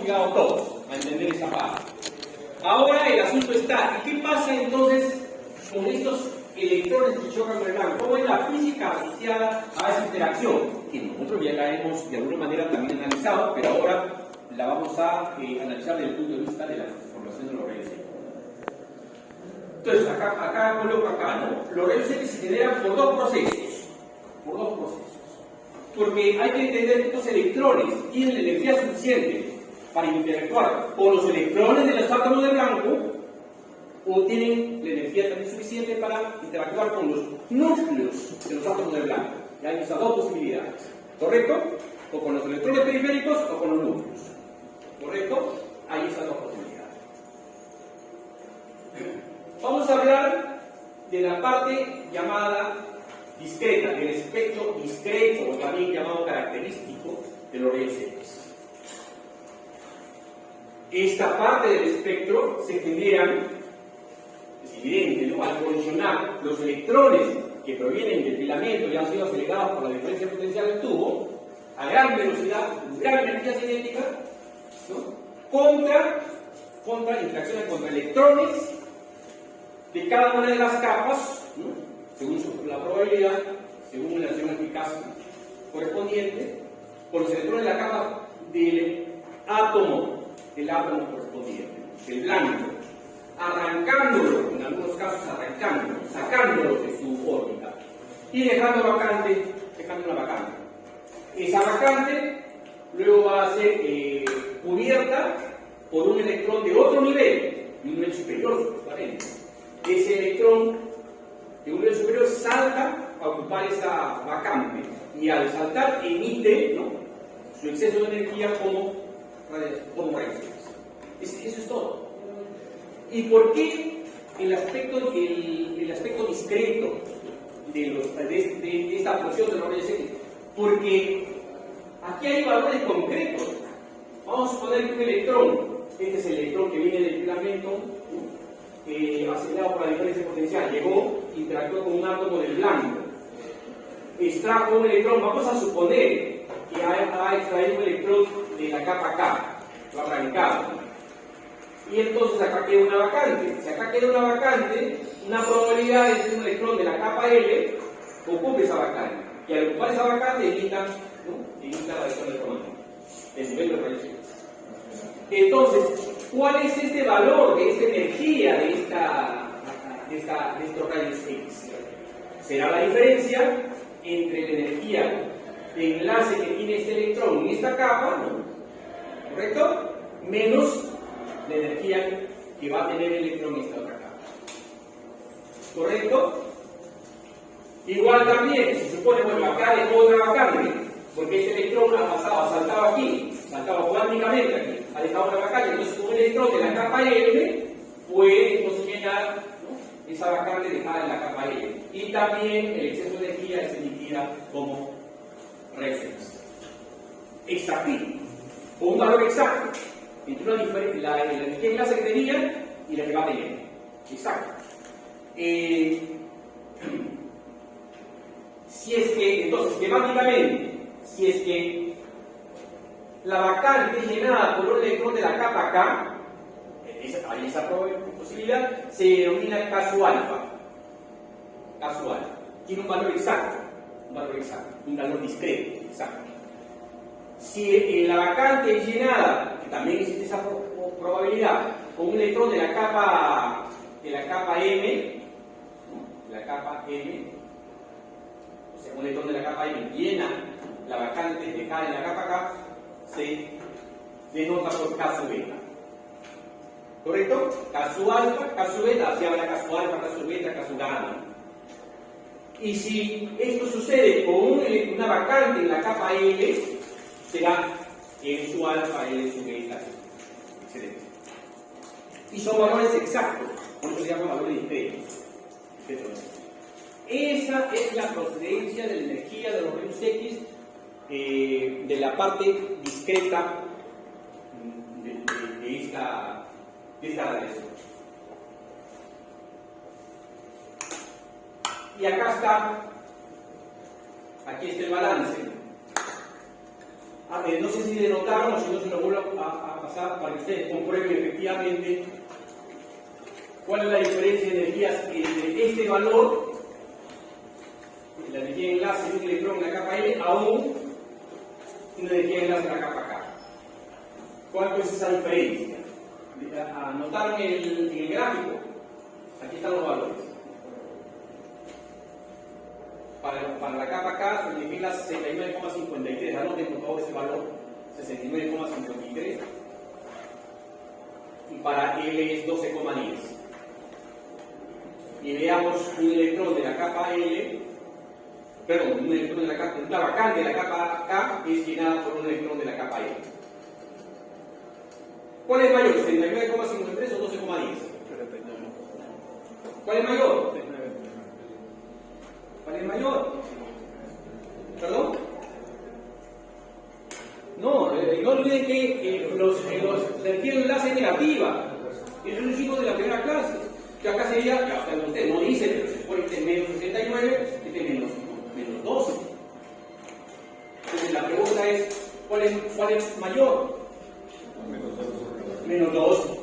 hemos llegado todos a entender esa parte. Ahora el asunto está, ¿y qué pasa entonces con estos electrones que chocan con el blanco? ¿Cómo es la física asociada a esa interacción? Que nosotros ya la hemos de alguna manera también analizado, pero ahora la vamos a analizar desde el punto de vista de la formación de los rayos X. Entonces, acá coloco acá, ¿no? Los rayos X se generan por dos procesos. Por dos procesos. Porque hay que entender que estos electrones tienen la energía suficiente para interactuar con los electrones de los átomos de blanco, o tienen la energía también suficiente para interactuar con los núcleos de los átomos de blanco. Y hay esas dos posibilidades, ¿correcto? O con los electrones periféricos o con los núcleos, ¿correcto? Hay esas dos posibilidades. Vamos a hablar de la parte llamada discreta, del espectro discreto, o también llamado característico de los rayos X. Esta parte del espectro se generan, es evidente, ¿no? Al colisionar los electrones que provienen del filamento y han sido acelerados por la diferencia potencial del tubo, a gran velocidad, gran energía cinética, ¿no? Interacciones contra electrones de cada una de las capas, ¿no? Según la probabilidad, según la acción eficaz correspondiente, con los electrones de la capa del átomo correspondiente, del blanco, arrancándolo, en algunos casos arrancándolo, sacándolo de su órbita y dejando una vacante. Esa vacante luego va a ser cubierta por un electrón de otro nivel, un nivel superior, supuestamente. Ese electrón de un nivel superior salta a ocupar esa vacante y al saltar emite, ¿no?, su exceso de energía como rayos X. Eso es todo. ¿Y por qué el aspecto discreto de esta porción de los rayos X? Porque aquí hay valores concretos. Vamos a suponer que un electrón, este es el electrón que viene del filamento, acelerado por la diferencia potencial, llegó, interactuó con un átomo del blanco, extrajo un electrón. Vamos a suponer que ha extraído un electrón de la capa K, lo ha arrancado, y entonces acá queda una vacante. Si acá queda una vacante, una probabilidad de que un electrón de la capa L ocupe esa vacante, y al ocupar esa vacante emita la radiación electromagnética, el nivel de rayos X. Entonces, ¿cuál es este valor de esta energía de estos rayos X? Será la diferencia entre la energía de enlace que tiene este electrón en esta capa, ¿no?, ¿correcto?, menos la energía que va a tener el electrón en esta otra capa, ¿correcto? Igual también, se supone, bueno, acá dejó otra vacante, porque ese electrón ha pasado, ha saltado aquí, saltaba cuánticamente aquí, ha dejado una vacante. Entonces un electrón de la capa L puede entonces llenar, ¿no?, esa vacante dejada en la capa L, y también el exceso de energía es emitida como rayos X. Exactito, con un valor exacto entre la energía de enlace que tenía y la que va a tener. Exacto. Si es que, entonces, esquemáticamente, si es que la vacante es llenada por un electrón de la capa K, hay esa posibilidad, se denomina caso alfa. Caso alfa. Tiene un valor exacto, un valor discreto, exacto. Si la vacante es llenada, que también existe esa probabilidad, con un electrón de la capa M, ¿no?, la capa M, o sea, un electrón de la capa M llena la vacante dejada en la capa K, se denota por K sub beta. ¿Correcto? K sub alfa, K sub beta, se habla K sub alfa, K sub beta, K sub gamma. Y si esto sucede con una vacante en la capa L, será L sub alfa, L sub beta, etc. Y son valores exactos, por eso se llaman valores discretos. Esa es la procedencia de la energía de los rayos X, de la parte discreta de esta radiación. Y acá está, aquí está el balance. No sé si denotaron o si no se lo vuelvo a pasar ustedes comprueben efectivamente cuál es la diferencia de energías entre este valor, la energía de enlace de un electrón en la capa L, a una energía de enlace en la capa K. ¿Cuánto es esa diferencia? ¿Anotaron el gráfico? Aquí están los valores. Para la capa K se significa 69,53. Anoten por favor ese valor, 69,53. Y para L es 12,10. Y veamos un electrón de la capa L, perdón, un electrón de la capa, una vacante de la capa K es llenada por un electrón de la capa L. ¿Cuál es mayor, 69,53 o 12,10? ¿Cuál es mayor? ¿Cuál es mayor? ¿Perdón? No, no olviden que la energía de enlace es negativa. Eso lo hicimos de la primera clase. Que acá sería, ya usted no dice, pero se supone que es menos 69, este es menos 12. Entonces la pregunta es, ¿cuál es mayor? Menos 12.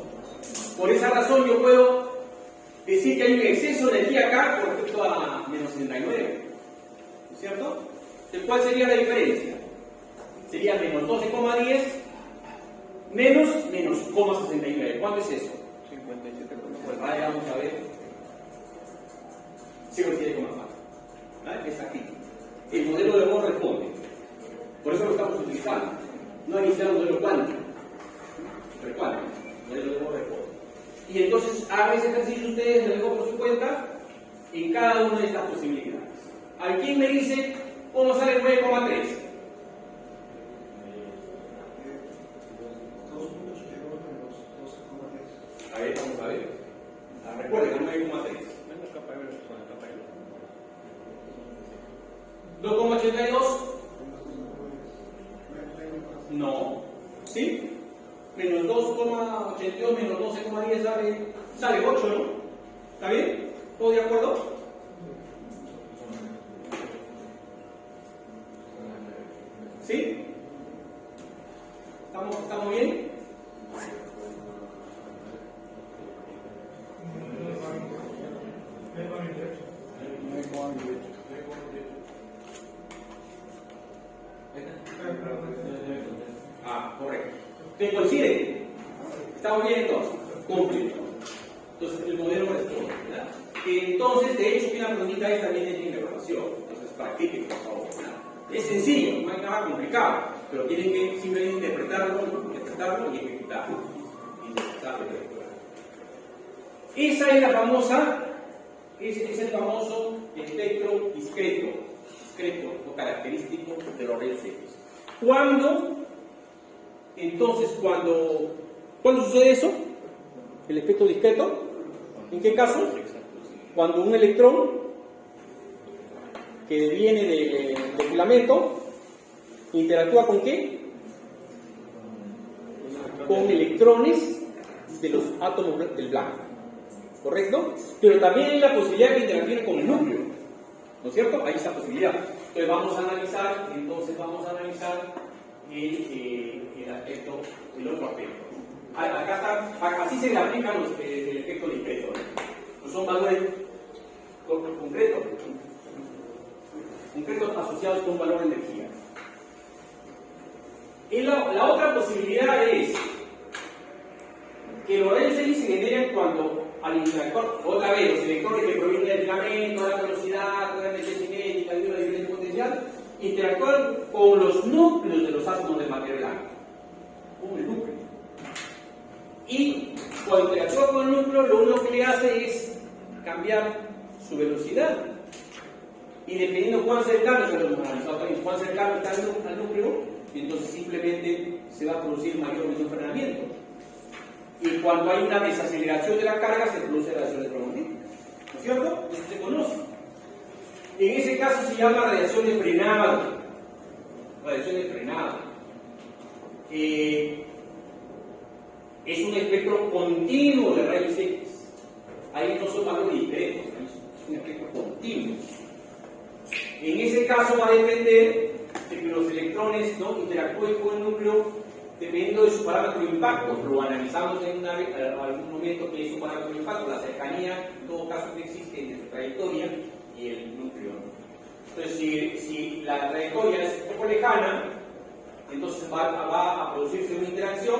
Por esa razón yo puedo decir que hay un exceso de energía acá con respecto a menos 69. ¿No es cierto? Entonces, ¿cuál sería la diferencia? Sería menos 12,10 menos 0,69. ¿Cuánto es eso? 57. Pues vamos a ver. 57,4. ¿Vale? Es aquí. El modelo de Bohr responde. Por eso lo estamos utilizando. No hay un modelo cuántico. Recuerden, el modelo de Bohr responde. Y entonces hagan ese ejercicio ustedes, luego por su cuenta, en cada una de estas posibilidades. ¿Alguien me dice cómo sale el 9,3? A ver, vamos a ver. Recuerden, el 9,3. 2,82. No. ¿Sí? Menos 2,82 menos 12,10 sale 8, ¿no? ¿Está bien? ¿Todos de acuerdo? ¿Sí? ¿Estamos bien? Correcto. ¿Te coincide? ¿Estamos bien entonces? Cumple. Entonces el modelo responde, ¿verdad? Entonces, de hecho, una preguntita esta viene en interrogación. Entonces, practiquen, por favor. ¿Verdad? Es sencillo, no hay nada complicado, pero tienen que simplemente interpretarlo y ejecutarlo. Esa es la famosa, es el famoso espectro discreto o característico de los rayos X. ¿Cuándo sucede eso? ¿El espectro discreto? ¿En qué caso? Cuando un electrón que viene del filamento interactúa ¿con qué? Con electrones de los átomos del blanco. ¿Correcto? Pero también hay la posibilidad de interactuar con el núcleo. ¿No es cierto? Hay esa posibilidad. Entonces vamos a analizar el aspecto, el otro aspecto. Acá está, así se le aplican el efecto discreto. ¿No? Son valores concretos asociados con un valor de energía. Y la otra posibilidad es que los rayos X se generan cuando al interactuar, otra vez, los electrones que provienen del filamento, la velocidad, la energía cinética y una diferencia potencial, interactúan con los núcleos de los átomos del material blanco. Con el núcleo. Y cuando interactúa con el núcleo, lo único que le hace es cambiar su velocidad. Y dependiendo cuán cercano, cuán cercano está al núcleo, entonces simplemente se va a producir mayor o menor frenamiento. Y cuando hay una desaceleración de la carga, se produce radiación electromagnética. ¿No es cierto? Eso se conoce. En ese caso se llama radiación de frenado. Radiación de frenado. Es un espectro continuo de rayos X. Ahí no son valores discretos, es un espectro continuo. En ese caso va a depender de que los electrones no interactúen con el núcleo dependiendo de su parámetro de impacto. Lo analizamos en algún momento que es su parámetro de impacto, la cercanía, en todo caso, que existe entre su trayectoria y el núcleo. Entonces, si la trayectoria es un poco lejana, entonces va a producirse una interacción,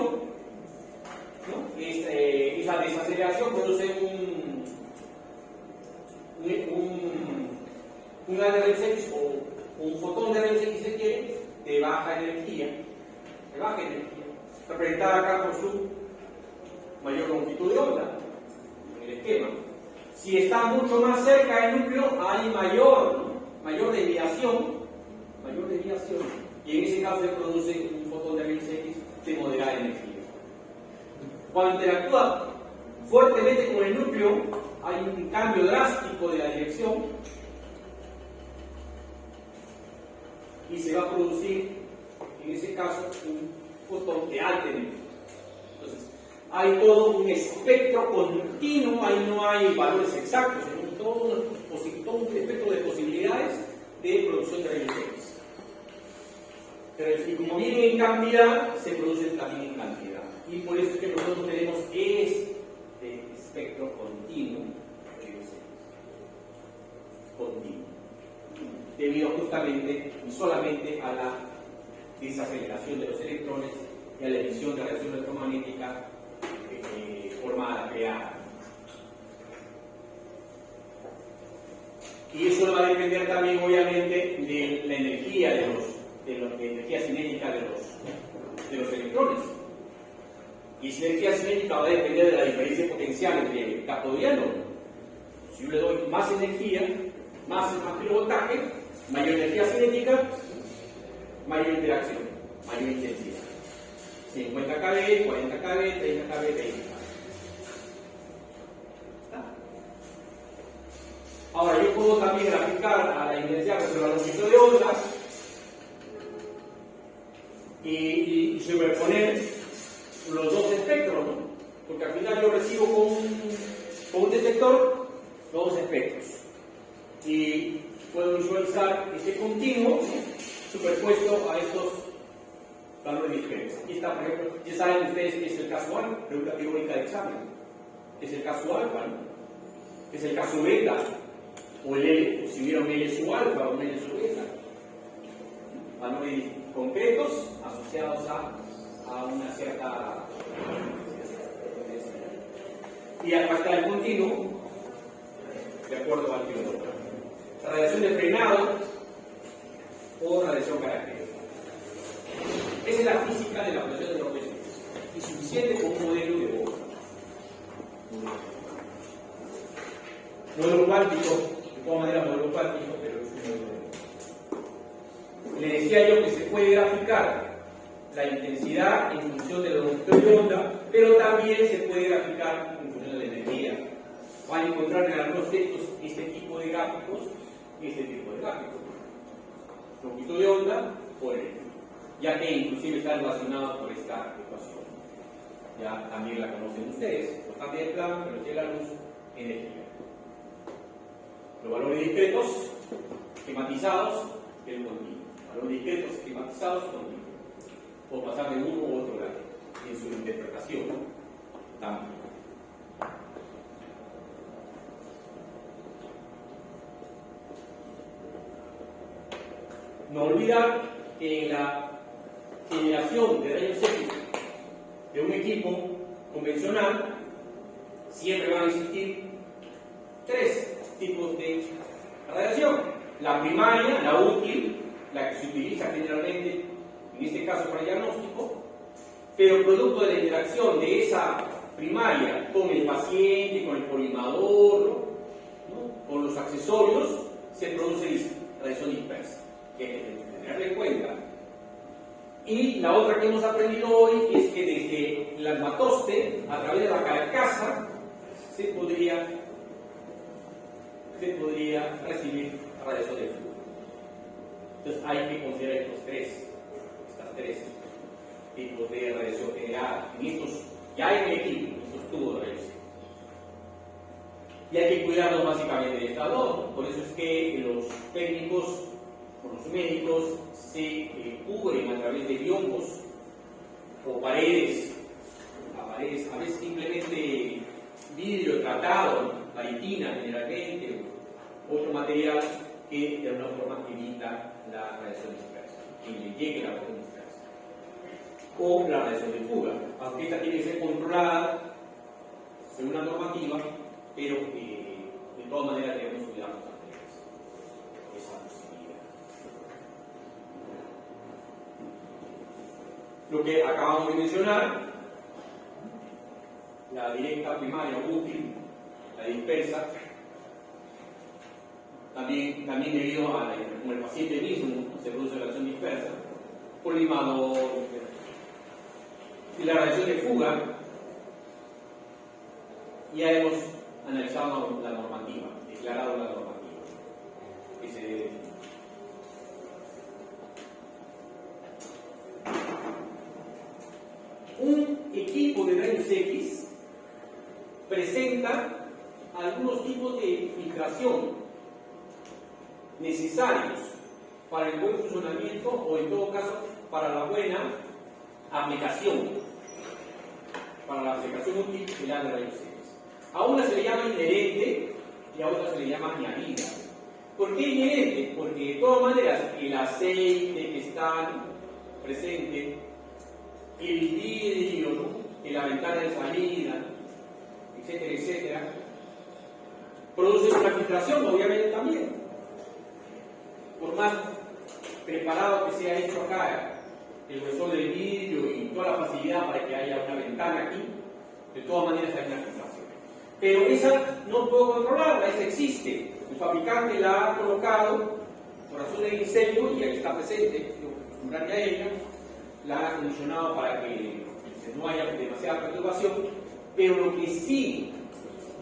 ¿no? Esa desaceleración produce un rayos X o un fotón de rayos X, se quiere, de baja energía, representada acá por su mayor longitud de onda en el esquema. Si está mucho más cerca del núcleo, hay mayor desviación, y en ese caso se produce un fotón de rayos X de moderada energía. Cuando interactúa fuertemente con el núcleo, hay un cambio drástico de la dirección y se va a producir, en ese caso, un fotón de alta energía. Entonces, hay todo un espectro continuo, ahí no hay valores exactos, sino todo un espectro de posibilidades de producción de rayos X. Pero y como vienen en cantidad, se producen también en cantidad. Y por eso es que nosotros tenemos este espectro continuo de rayos X. Continuo. Debido justamente y solamente a la desaceleración de los electrones y a la emisión de radiación electromagnética formada, creada. Y eso va a depender también, obviamente, de la energía de la energía cinética de los electrones. Y esa energía cinética va a depender de la diferencia potencial entre el cátodo y ánodo. Si yo le doy más energía, más kilovoltaje, mayor energía cinética, mayor interacción, mayor intensidad. 50 kV, 40 kV, 30 kV, 20 kV. Ahora, yo puedo también graficar a la intensidad respecto a la longitud de onda y sobreponer los dos espectros, ¿no? Porque al final yo recibo con un detector los dos espectros y puedo visualizar este continuo superpuesto a estos valores diferentes. Aquí está, por ejemplo, ya saben ustedes que es el caso alfa, pregunta teórica de examen. Es el caso alfa, ¿no? Es el caso beta, o el L, si hubiera un L sub alfa o un L sub beta. Valores concretos asociados a una cierta. Y acá está el continuo, de acuerdo al teórico. Radiación de frenado o radiación característica. Esa es la física de la radiación de los rayos X. Es suficiente como un modelo de Bohr. Modelo cuántico, de todas maneras modelo cuántico, pero es un modelo. Le decía yo que se puede graficar la intensidad en función de la longitud de onda, pero también se puede graficar en función de la energía. Van a encontrar en algunos textos este tipo de gráficos y este tipo de gráficos. Longitud de onda por energía, ya que inclusive están relacionados por esta ecuación. Ya también la conocen ustedes. Constante de Planck, velocidad de la luz, energía. Los valores discretos esquematizados, el continuo. Valores discretos esquematizados, continuo. O pasar de uno u otro grado en su interpretación también. No olvidar que en la generación de rayos X de un equipo convencional siempre van a existir tres tipos de radiación. La primaria, la útil, la que se utiliza generalmente, en este caso para el diagnóstico, pero producto de la interacción de esa primaria con el paciente, con el colimador, ¿no? Con los accesorios, se produce radiación dispersa, que hay que tener en cuenta. Y la otra que hemos aprendido hoy es que desde el armatoste, a través de la carcasa, se podría recibir radiación de flujo. Entonces hay que considerar estas tres tipos de radiación generada en estos, ya en el equipo, en estos tubos de radiación. Y hay que cuidarlos básicamente de estas dos. Por eso es que los técnicos o los médicos se cubren a través de biombos o paredes, a veces simplemente vidrio tratado, paritina generalmente, otro material que de alguna forma evita la radiación dispersa, que le llegue la radiación dispersa, o la radiación de fuga, aunque esta tiene que ser controlada según la normativa, pero de todas maneras debemos cuidarnos ante esa posibilidad. Lo que acabamos de mencionar, la directa primaria útil, la dispersa, también debido a como el paciente mismo se produce radiación dispersa, colimador, y la radiación de fuga, ya hemos analizado la normativa, declarado la normativa que se debe. Un equipo de rayos X presenta algunos tipos de filtración necesarios para el buen funcionamiento o en todo caso para la buena aplicación, para la aplicación útil de la de rayos X. A una se le llama inherente y a otra se le llama añadida. ¿Por qué inherente? Porque de todas maneras el aceite que está presente, el vidrio, en la ventana de salida, etcétera, etcétera, produce una filtración, obviamente también. Por más preparado que sea hecho acá el grosor del vidrio y toda la facilidad para que haya una ventana aquí, de todas maneras hay una filtración. Pero esa no puedo controlarla, esa existe. El fabricante la ha colocado por razón de diseño y ahí está presente, acostumbrarme a ella, la ha acondicionado para que no haya demasiada perturbación, pero lo que sí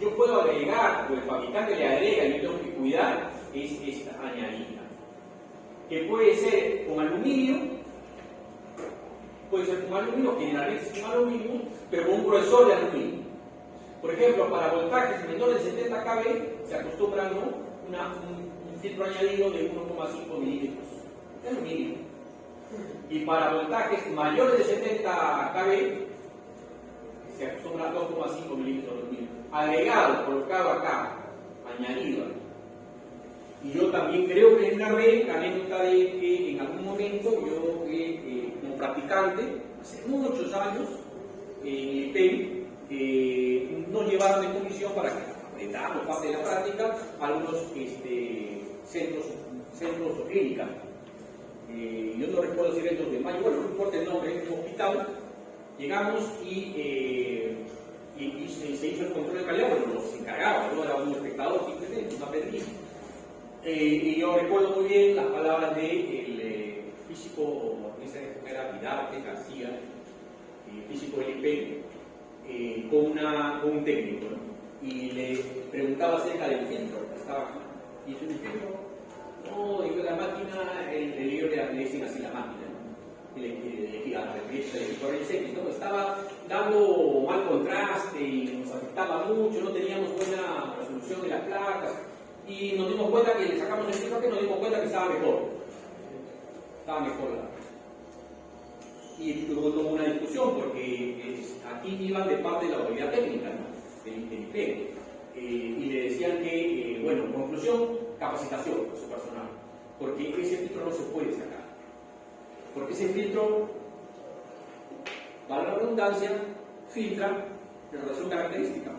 yo puedo agregar, o el fabricante le agrega y yo tengo que cuidar, es esta añadida, que puede ser con aluminio, generalmente es con aluminio, pero con un gruesor de aluminio. Por ejemplo, para voltajes menores de 70 kV se acostumbra un filtro añadido de 1,5 milímetros de aluminio. Y para voltajes mayores de 70 kV se acostumbra 2,5 milímetros de aluminio. Agregado, colocado acá, añadido. Y yo también creo que es una anécdota de que en algún momento yo, como practicante, hace muchos años, en el PEN, nos llevaron de comisión para que aprendamos parte de la práctica a algunos centros o clínicas. Yo no recuerdo si era el 2 de mayo, bueno, no importa el nombre, es un hospital. Llegamos y se hizo el control de calidad, bueno, los encargados, no era un espectador, simplemente un aprendiz. Y yo recuerdo muy bien las palabras del físico, en esa época era Vidarte García, físico del IP, con un técnico, ¿no? Y le preguntaba acerca del filtro que estaba aquí. Y yo el filtro, no, digo, la máquina, el libro le dicen así la máquina, ¿no? El equipo de X, ¿no? Estaba dando mal contraste y nos afectaba mucho, no teníamos buena resolución de las placas. Y nos dimos cuenta que le sacamos el filtro, que nos dimos cuenta que estaba mejor. Estaba mejor y luego tuvo una discusión porque aquí iban de parte de la autoridad técnica, ¿no? del IP, y le decían que, bueno, en conclusión, capacitación de su personal, porque ese filtro no se puede sacar, porque ese filtro, vale la redundancia, filtra la relación característica.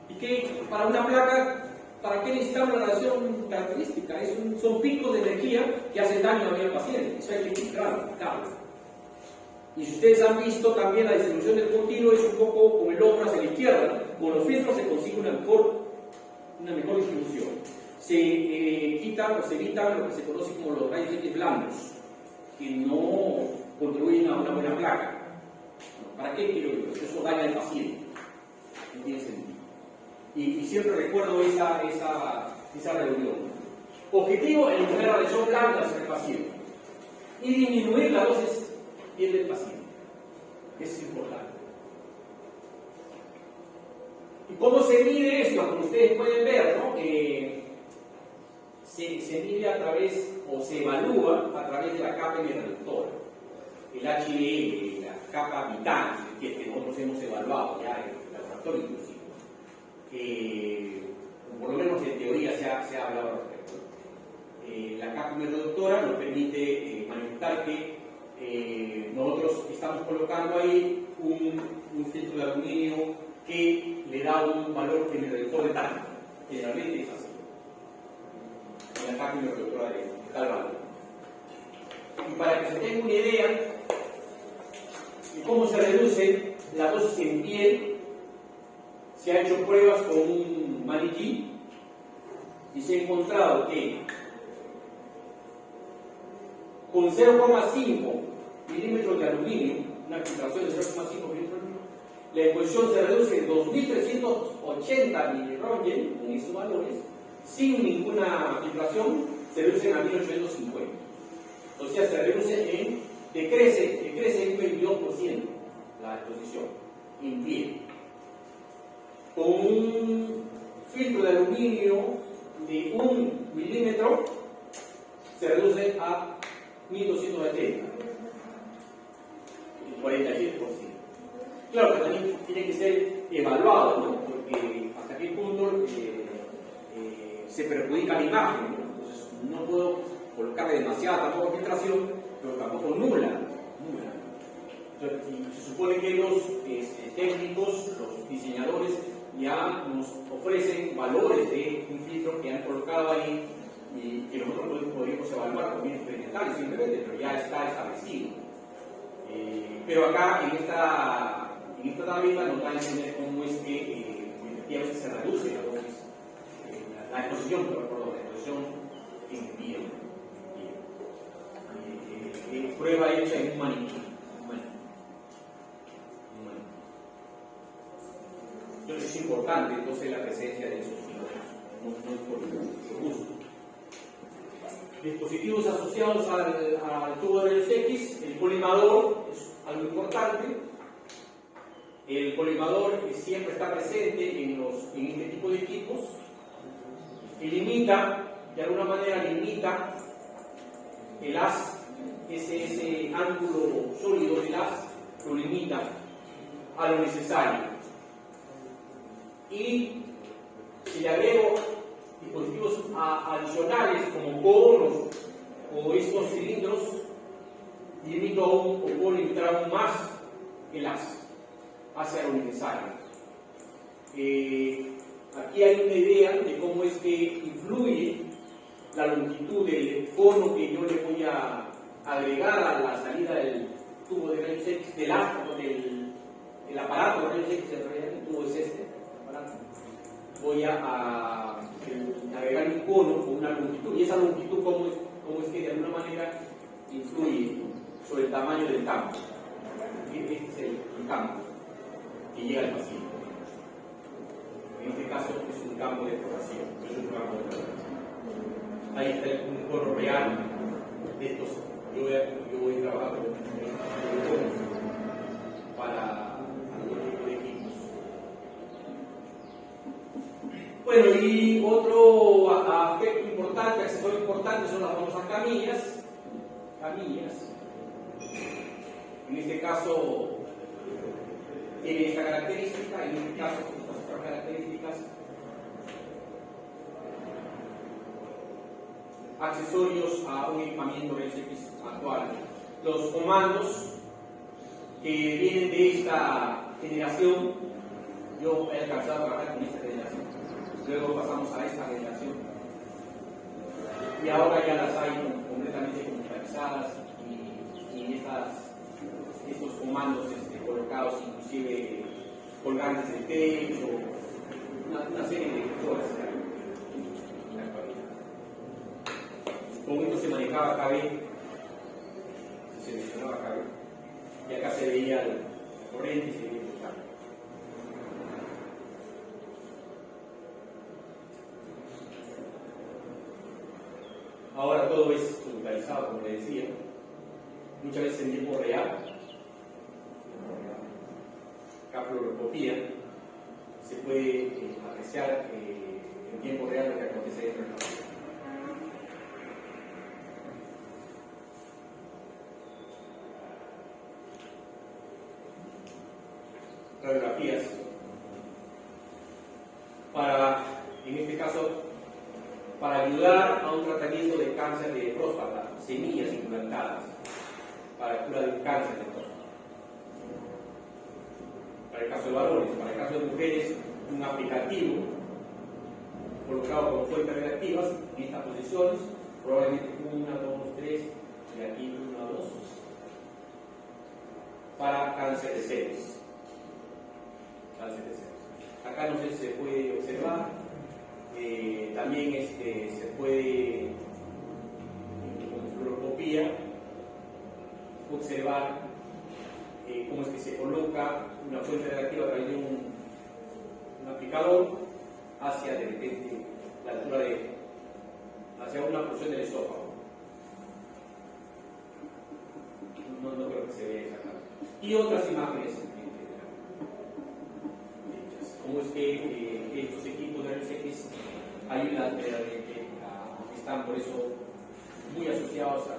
Y que para una placa, ¿para qué necesitamos la radiación característica? Son picos de energía que hacen daño al paciente. Eso hay que filtrarlo, claro. Y si ustedes han visto también la distribución del continuo es un poco con el hombro hacia la izquierda. Con los filtros se consigue una mejor distribución. Se quitan o se evitan lo que se conoce como los rayos X blandos, que no contribuyen a una buena placa. ¿Para qué quiero eso? Eso daña al paciente. No tiene sentido. Y siempre recuerdo esa reunión. Objetivo, eliminar la radiación blanca hacia el paciente y disminuir la dosis del paciente. Eso es importante. ¿Y cómo se mide esto? Como ustedes pueden ver, ¿no? Se mide a través, o se evalúa a través de la capa reductora. el HDL, la capa vital, que nosotros hemos evaluado ya en el laboratorio inclusive, por lo menos en teoría se ha hablado al respecto. La capa reductora nos permite manifestar que nosotros estamos colocando ahí un filtro de aluminio que le da un valor reductor de tanto. Generalmente es así. En la capa reductora de tal valor. Y para que se tenga una idea de cómo se reduce la dosis en piel, se han hecho pruebas con un maniquí y se ha encontrado que con 0,5 milímetros de aluminio, una filtración de 0,5 milímetros, la exposición se reduce en 2.380 miliroentgen en estos valores, sin ninguna filtración, se reducen a 1.850. O sea, se reduce decrece en 22% la exposición en piel. Con un filtro de aluminio de 1 milímetro, se reduce a 1.270, el 47%. Claro que también tiene que ser evaluado, ¿no? Porque hasta qué punto se perjudica la imagen, ¿no? Entonces no puedo colocarle demasiada tampoco filtración, pero tampoco nula. Entonces, y se supone que los técnicos, los diseñadores, ya nos ofrecen valores de un filtro que han colocado ahí y que nosotros podríamos evaluar con fines experimentales simplemente, pero ya está establecido. Pero acá en esta tablita nos da a entender cómo es que efectivamente se reduce la dosis, la exposición, la exposición en piel. Prueba hecha en un maniquí. Entonces es importante entonces la presencia de esos fenómenos, no es por gusto. Dispositivos asociados al tubo de rayos X, el colimador es algo importante. El colimador siempre está presente en este tipo de equipos y de alguna manera limita el haz, ese ángulo sólido del haz, lo limita a lo necesario. Y si le agrego dispositivos adicionales como conos o estos cilindros, limito aún o puedo limitar aún más el haz hacia lo necesario. Aquí hay una idea de cómo es que influye la longitud del cono que yo le voy a agregar a la salida del tubo de rayos X, del aparato de rayos X, el tubo es este. Voy a agregar un cono con una longitud, y esa longitud cómo es que de alguna manera influye sobre el tamaño del campo. Este es el campo que llega al paciente. En este caso es un campo de exploración, ahí está un cono real de estos. Yo voy a trabajar con conos para algún tipo de equipos. Bueno, y otro aspecto importante, accesorio importante, son las famosas camillas. En este caso tiene esta característica, y en este caso estas otras características. Accesorios a un equipamiento de X actual. Los comandos que vienen de esta generación, yo he alcanzado a trabajar con esta generación. Luego pasamos a esta generación y ahora ya las hay completamente computarizadas y estos comandos colocados inclusive colgantes del techo, una serie de cosas en la actualidad. Con esto se manejaba KB, se seleccionaba KB y acá se veía la corriente y se veía el cambio. Ahora todo es computarizado, como les decía, muchas veces en tiempo real. La fluoroscopía se puede apreciar en tiempo real lo que acontece dentro del paciente. radiografías para, en este caso, para ayudar a un tratamiento de cáncer de próstata, semillas implantadas para cura del cáncer de próstata. Para el caso de varones, para el caso de mujeres, un aplicativo colocado con fuentes reactivas en estas posiciones, probablemente 1, 2, 3, y aquí 1, 2, para cáncer de senos. Acá no sé si se puede observar, también se puede, con fluoroscopía, observar cómo es que se coloca una fuente reactiva a través de un aplicador hacia de repente la altura hacia una porción del esófago. No creo que se vea exactamente. Y otras imágenes hechas. Cómo es que estos equipos de rayos X ayudan están por eso muy asociados a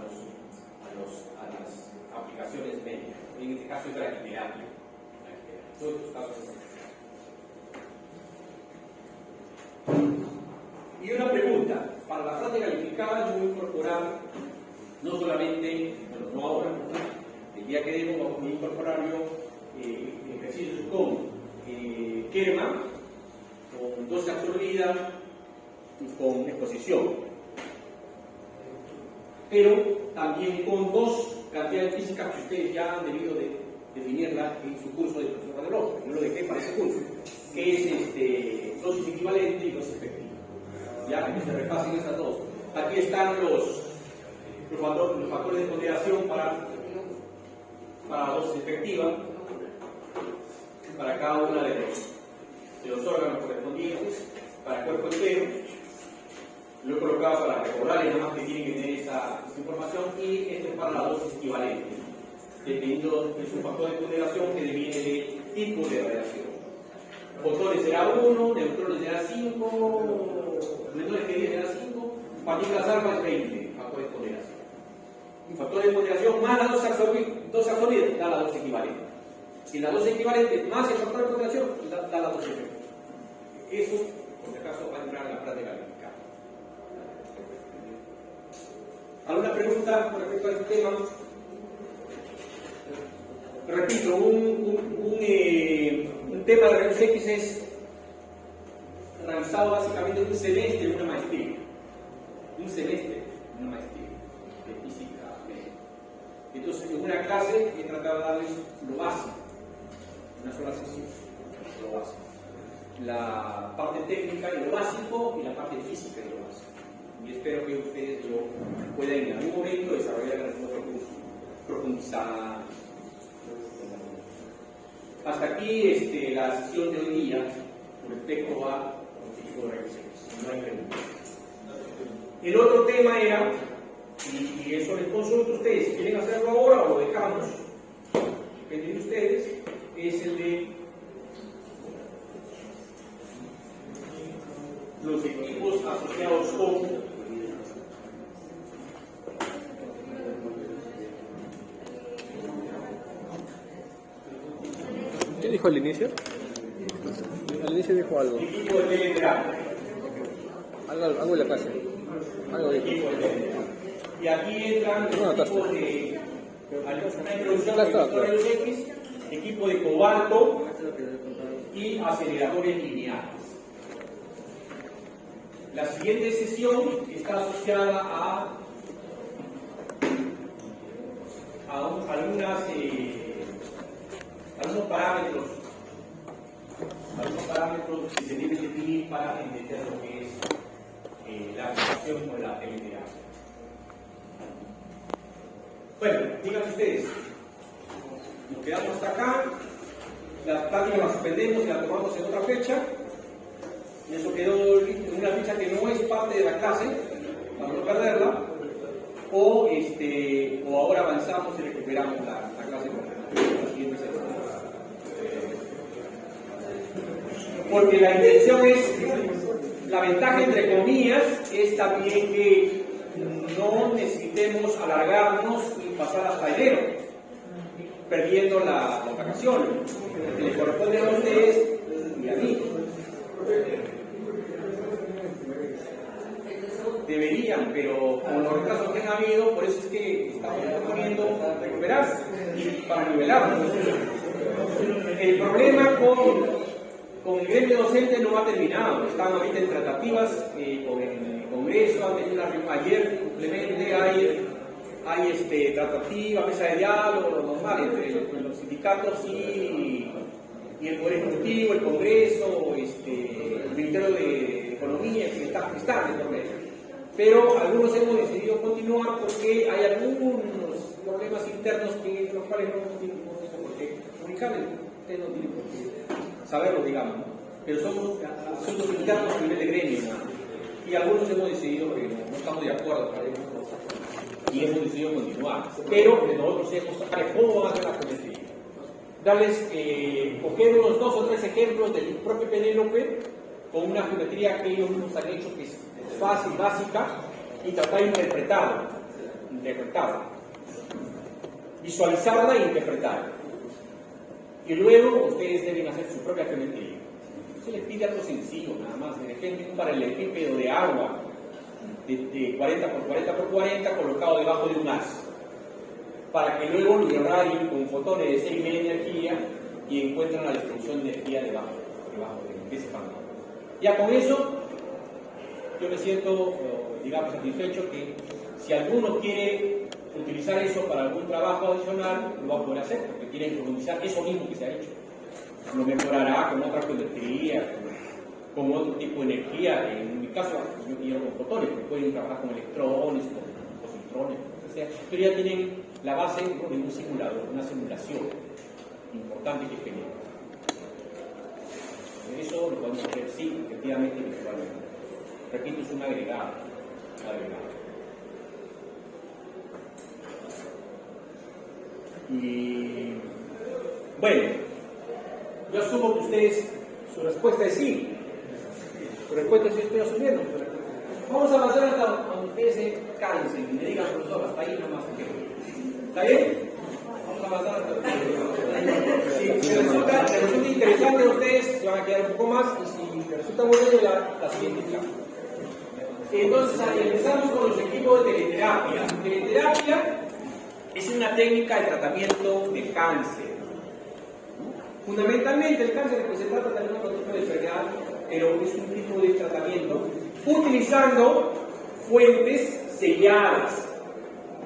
las aplicaciones médicas. En este caso es de la quimioterapia. Todos estos casos. Y una pregunta, para la frase calificada yo voy a incorporar no solamente, bueno, no ahora, el día que debo voy a incorporar yo ejercicios con quema, con dosis absorbida y con exposición, pero también con dos cantidades físicas que ustedes ya han debido de definirla en su curso de profesor radiológico. Yo lo dejé para ese curso, que es dosis equivalente y dosis efectiva. Ya que se repasen esas dos. Aquí están los factores de ponderación para la dosis efectiva para cada uno de los órganos correspondientes, para el cuerpo entero. Lo he colocado para recordarles nada más que tienen que tener esa información, y esto es para la dosis equivalente, dependiendo de su factor de ponderación que deviene de tipo de radiación. Fotones será 1, neutrones será 5, neutrones que 10 será 5, partículas alfa es 20, factor de ponderación. Un factor de ponderación más la dosis absorbida da la dosis equivalente. Si la dosis equivalente más el factor de ponderación da la dosis efectiva. Eso, por si acaso, va a entrar en la práctica calificada. ¿Alguna pregunta con respecto a este tema? Repito, un tema de rayos X es realizado básicamente en un semestre de una maestría. Un semestre de una maestría de física médica. Entonces, en una clase he tratado de darles lo básico, una sola sesión, lo básico. La parte técnica y lo básico, y la parte física y lo básico. Y espero que ustedes lo puedan en algún momento desarrollar en otro curso, profundizar. Hasta aquí la sesión de hoy día con respecto a los equipos de rayos X. No hay preguntas. El otro tema era, y eso les consulto a ustedes, si quieren hacerlo ahora o lo dejamos, depende de ustedes, es el de los equipos asociados con ¿Qué dijo al inicio? Al inicio dijo algo. equipo de teleterapia. Algo en la clase. Algo dijo. Y aquí entran No, equipos de una introducción Ya de está, rayos X, equipo de cobalto y aceleradores lineales. La siguiente sesión está asociada a algunos parámetros que se deben definir para entender lo que es la aplicación con la teleterapia. Bueno, díganme ustedes, nos quedamos hasta acá, la práctica la suspendemos y la tomamos en otra fecha. Y eso quedó en una ficha que no es parte de la clase, para no perderla, o ahora avanzamos y recuperamos la clase completa, la siguiente semana. Porque la intención es, la ventaja entre comillas, es también que no necesitemos alargarnos y pasar hasta enero, perdiendo las vacaciones. Le corresponde para nivelar. El problema con el gremio docente no ha terminado. Están ahorita en tratativas con el Congreso, han tenido una reunión ayer, simplemente hay tratativa, mesa de diálogo, lo normal entre los sindicatos y el Poder Ejecutivo, el Congreso, el Ministerio de Economía, que está de por medio. Pero algunos hemos decidido continuar porque hay algunos problemas internos que los cuales no tienen por qué comunicarles. Ustedes no tienen por qué saberlo, digamos, ¿no? Pero son asuntos internos a nivel de gremio, ¿no? Y algunos hemos decidido que no estamos de acuerdo para algunas cosas y hemos decidido continuar. Pero nosotros hemos cómo van a hacer la geometría. Coger unos 2 o 3 ejemplos del propio Penélope con una geometría que ellos mismos han hecho que es fácil, básica, y tratar de interpretarla, visualizarla e interpretarla. Y luego ustedes deben hacer su propia geometría. Se les pide algo sencillo, nada más. De repente un paralelepípedo de agua de 40 por 40 por 40 colocado debajo de un haz, para que luego lo irradien con fotones de 6 de energía y encuentren la distribución de energía debajo de ese campo. Ya con eso, yo me siento, digamos, satisfecho que si alguno quiere utilizar eso para algún trabajo adicional, lo va a poder hacer, porque quiere profundizar eso mismo que se ha hecho. Lo mejorará con otra geometría, con otro tipo de energía. En mi caso, yo quiero con fotones, que pueden trabajar con electrones, con positrones, o sea, pero ya tienen la base de un simulador, una simulación importante que es genial. Eso lo podemos hacer, sí, efectivamente, visualmente. Repito, es un agregado. Y bueno, yo asumo que ustedes, su respuesta es sí. Su respuesta es sí, estoy asumiendo. Vamos a avanzar hasta cuando ustedes se cansen y me digan, profesor, hasta ahí nomás. ¿Está bien? Vamos a avanzar hasta si resulta interesante a ustedes, se van a quedar un poco más, y si resulta muy bien, la siguiente clase. Entonces, empezamos con los equipos de teleterapia. Teleterapia es una técnica de tratamiento de cáncer. Fundamentalmente el cáncer, pues se trata también de otro tipo de enfermedad, pero es un tipo de tratamiento utilizando fuentes selladas.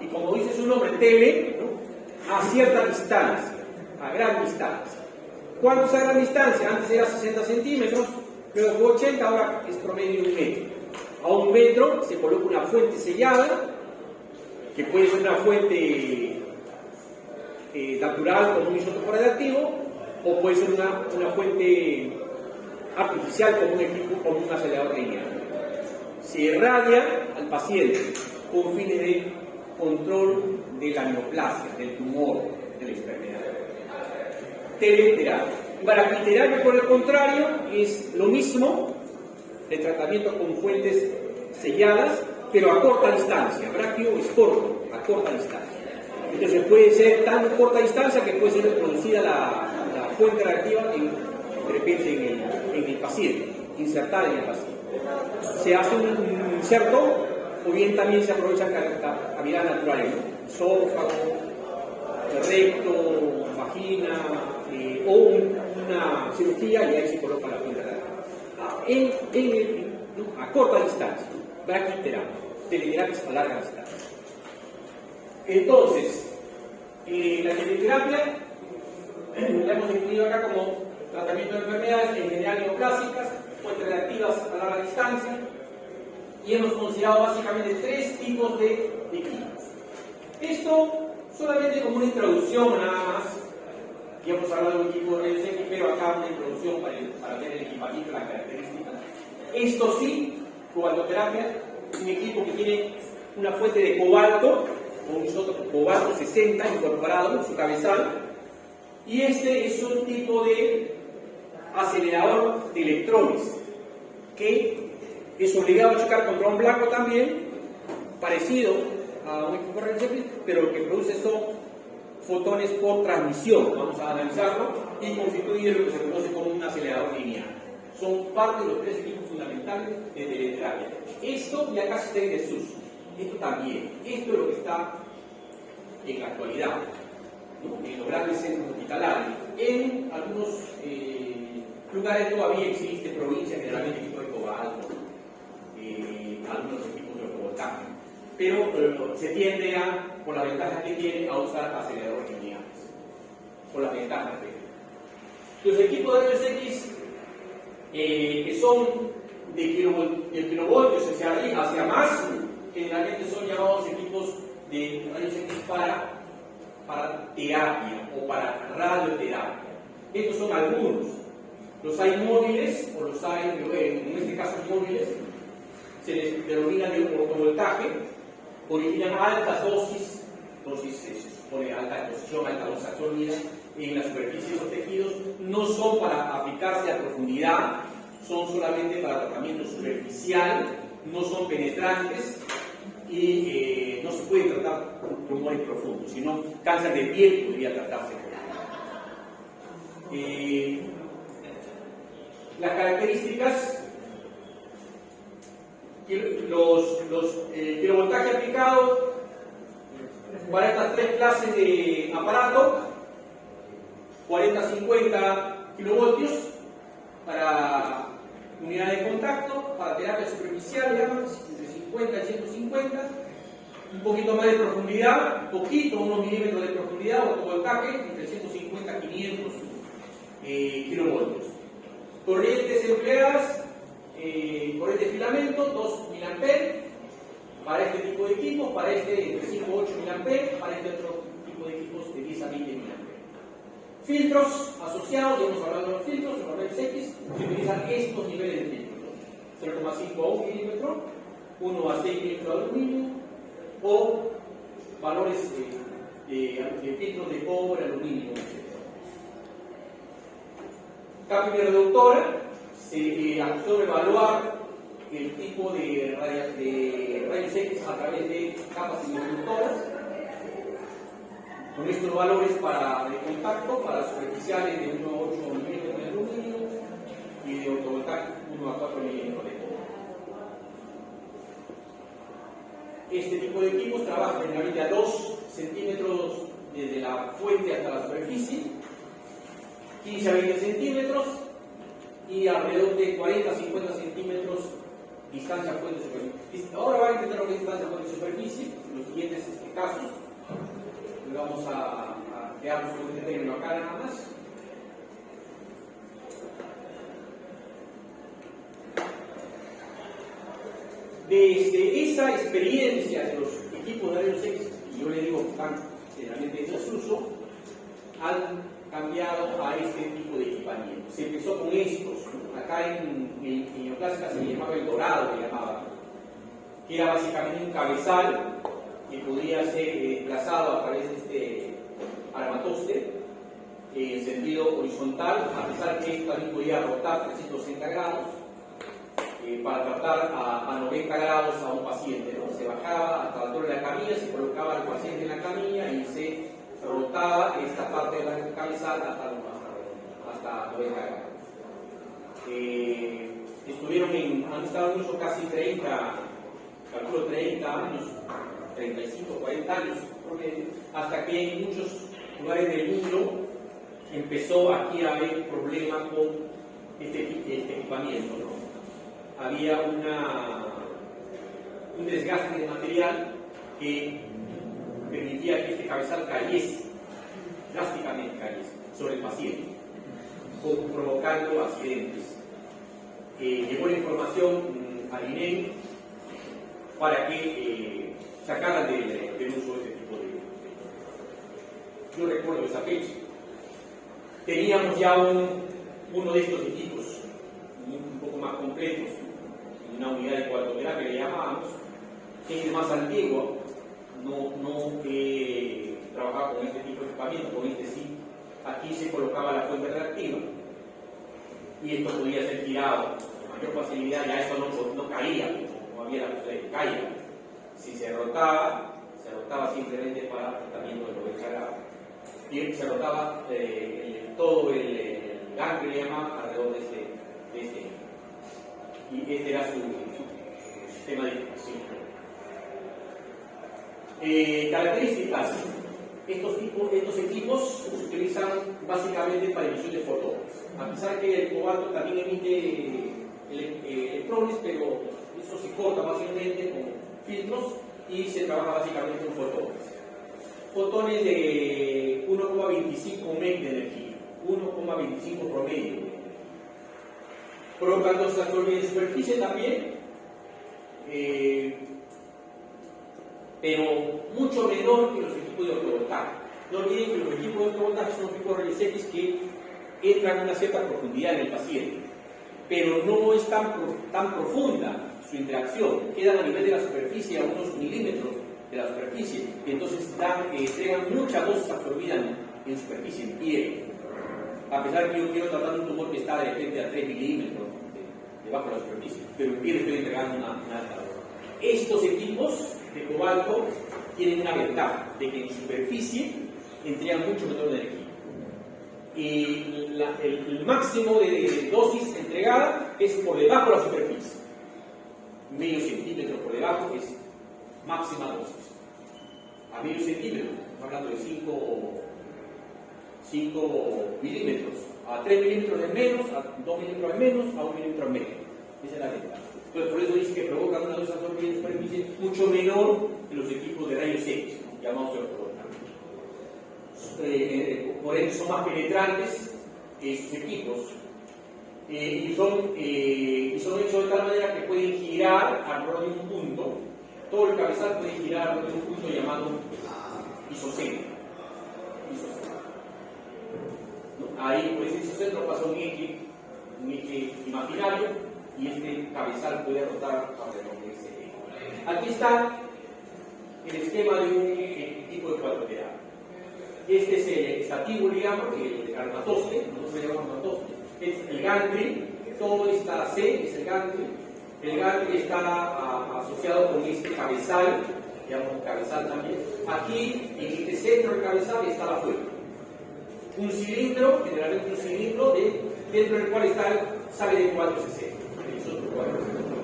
Y como dice su nombre, tele, ¿no? A cierta distancia, a gran distancia. ¿Cuánto es a gran distancia? Antes era 60 centímetros, luego fue 80, ahora es promedio de 1 metro. A 1 metro se coloca una fuente sellada, que puede ser una fuente natural con un isótopo radiactivo, o puede ser una fuente artificial con un equipo, con un acelerador lineal. Se irradia al paciente con fines de control de la neoplasia, del tumor, de la enfermedad. Teleterapia. Braquiterapia, por el contrario, es lo mismo, de tratamiento con fuentes selladas, pero a corta distancia. Braquio es corto, a corta distancia. Entonces puede ser tan corta distancia que puede ser producida la fuente reactiva de repente en el paciente, insertada en el paciente. Se hace un inserto, o bien también se aprovechan cavidades naturales, ¿no? Esófago, recto, vagina, o una cirugía, y ahí se coloca la fuente reactiva. A corta distancia, braquiterapia, teleterapia a larga distancia. Entonces, la teleterapia la hemos definido acá como tratamiento de enfermedades en general neoplásicas, fuentes reactivas a larga distancia, y hemos considerado básicamente 3 tipos de equipos. Esto solamente como una introducción nada más. Ya hemos hablado de un equipo de RCX, pero acá una introducción para ver el equipamiento, las características. Esto sí, cobaltoterapia, un equipo que tiene una fuente de cobalto, o un isótopo cobalto 60 incorporado en su cabezal, y este es un tipo de acelerador de electrones que es obligado a chocar contra un blanco también, parecido a un equipo RCX, pero que produce fotones por transmisión. Vamos a analizarlo, y constituye lo que se conoce como un acelerador lineal. Son parte de los 3 equipos fundamentales de teleterapia. Esto ya casi está en desuso. Esto también. Esto es lo que está en la actualidad. ¿no? En los grandes centros hospitalarios. En algunos lugares todavía existe provincia, generalmente equipo de cobalto, algunos equipos de fotovoltaica, pero se tiende a, por las ventajas que tiene, a usar aceleradores lineales, por las ventajas que tiene. Los equipos de rayos X que son de kilovoltios hacia más, generalmente son llamados equipos de rayos X para terapia o para radioterapia. Estos son algunos. Los hay móviles, o los hay, en este caso móviles, se les denomina de fotovoltaje, originan altas dosis, se supone alta exposición, alta dosis sólida en la superficie de los tejidos, no son para aplicarse a profundidad, son solamente para tratamiento superficial, no son penetrantes y no se pueden tratar con tumores profundos, sino cáncer de piel podría tratarse. Las características, los kilovoltaje aplicado para estas tres clases de aparato, 40-50 kilovoltios para unidad de contacto, para terapia superficial, digamos, entre 50 y 150, un poquito más de profundidad, unos milímetros de profundidad, fotovoltaje, entre 150 y 500 kilovoltios. Corrientes empleadas, corriente de filamento, 2 mA para este tipo de equipos, para este entre 5 y 8 mA, para este otro tipo de equipos de 10 a 20 mA. Filtros asociados, ya hemos hablado de los filtros, en los rayos X se utilizan estos niveles de filtros, 0,5 a 1 milímetro, 1 a 6 milímetros de aluminio, o valores de filtros de cobre, aluminio, etc. Cambio de reductora, se absorbe evaluar el tipo de rayos X a través de capas semiconductoras, con estos valores de contacto para superficiales de 1 a 8 milímetros de aluminio y de fotovoltaico 1 a 4 milímetros de cobre. Este tipo de equipos trabaja generalmente a 2 centímetros desde la fuente hasta la superficie, 15 a 20 centímetros y alrededor de 40 a 50 centímetros distancia fuente-superficie. Ahora va a entender lo que es distancia fuente-superficie en los siguientes casos. Vamos a quedarnos con este término acá nada más. Desde esa experiencia de los equipos de rayos X, y yo le digo que están generalmente en desuso, han cambiado a este tipo de equipamiento. Se empezó con estos, acá en neoclásica se le llamaba el dorado, que era básicamente un cabezal que podía ser desplazado a través de este armatoste en sentido horizontal, a pesar que esto también podía rotar 360 grados para tratar a 90 grados a un paciente, ¿no? Se bajaba hasta la altura de la camilla, se colocaba al paciente en la camilla y se rotaba esta parte de la cabezal hasta 90 grados. Han estado en uso casi 30 años, 35, 40 años, hasta que en muchos lugares del mundo empezó aquí a haber problemas con este equipamiento, ¿no? Había un desgaste de material que permitía que este cabezal cayese, drásticamente cayese, sobre el paciente, provocando accidentes. Llegó la información al INEM para que sacaran del uso este tipo de. Yo recuerdo esa fecha. Teníamos ya uno de estos equipos, un poco más completos, una unidad de cuartoterapia que le llamábamos, que es más antiguo, no trabajaba con este tipo de equipamiento, con este sí. Aquí se colocaba la fuente reactiva y esto podía ser tirado con mayor facilidad, ya eso no caía, no había la posibilidad de que caiga. Si se rotaba simplemente para tratamiento de 90 grados. Y se rotaba todo el ganglio que le llama alrededor de este. Y este era su sistema de difusión. Características. Estos equipos se utilizan básicamente para emisión de fotones. A pesar que el cobalto también emite electrones, pero eso se corta básicamente con filtros y se trabaja básicamente con fotones. Fotones de 1,25 MeV de energía, 1,25 promedio. Provocando esta turbina de superficie también, pero mucho menor que los equipos de fotovoltaica. No olviden que los equipos de fotovoltaica son equipos rayos X que entran a una cierta profundidad en el paciente, pero no es tan profunda su interacción, quedan a nivel de la superficie, a unos milímetros de la superficie, y entonces entregan mucha dosis absorbida en superficie, en piel. A pesar que yo quiero tratar un tumor que está de repente a 3 milímetros debajo de la superficie, pero en piel estoy entregando una alta dosis. Estos equipos de cobalto tienen una ventaja de que en superficie entregan mucho menor de energía. Y el máximo de dosis entregada es por debajo de la superficie. Medio centímetro por debajo es máxima dosis. A medio centímetro, estamos hablando de 5 milímetros. A 3 milímetros es menos, a 2 milímetros es menos, a 1 milímetro es menos. Esa es la ventaja. Entonces, por eso dice que provocan una dosis absorbida en superficie mucho menor que los equipos de rayos X, ¿no? Llamados por ende son más penetrantes que esos equipos y son hechos de tal manera que pueden girar alrededor de un punto. Todo el cabezal puede girar alrededor de un punto llamado isocentro. Ahí por ese isocentro pasa un eje imaginario y este cabezal puede rotar alrededor de ese eje. Aquí está el esquema de un equipo de cuadroterapia. Este es el estatíbulo, digamos, el armatoste, nosotros le llamamos armatoste. Es el gantry, todo esta C es el gantry. El gantry está asociado con este cabezal, llamamos cabezal también. Aquí, en este centro del cabezal, está la fuente. Un cilindro, generalmente un cilindro, dentro del cual sale de 460.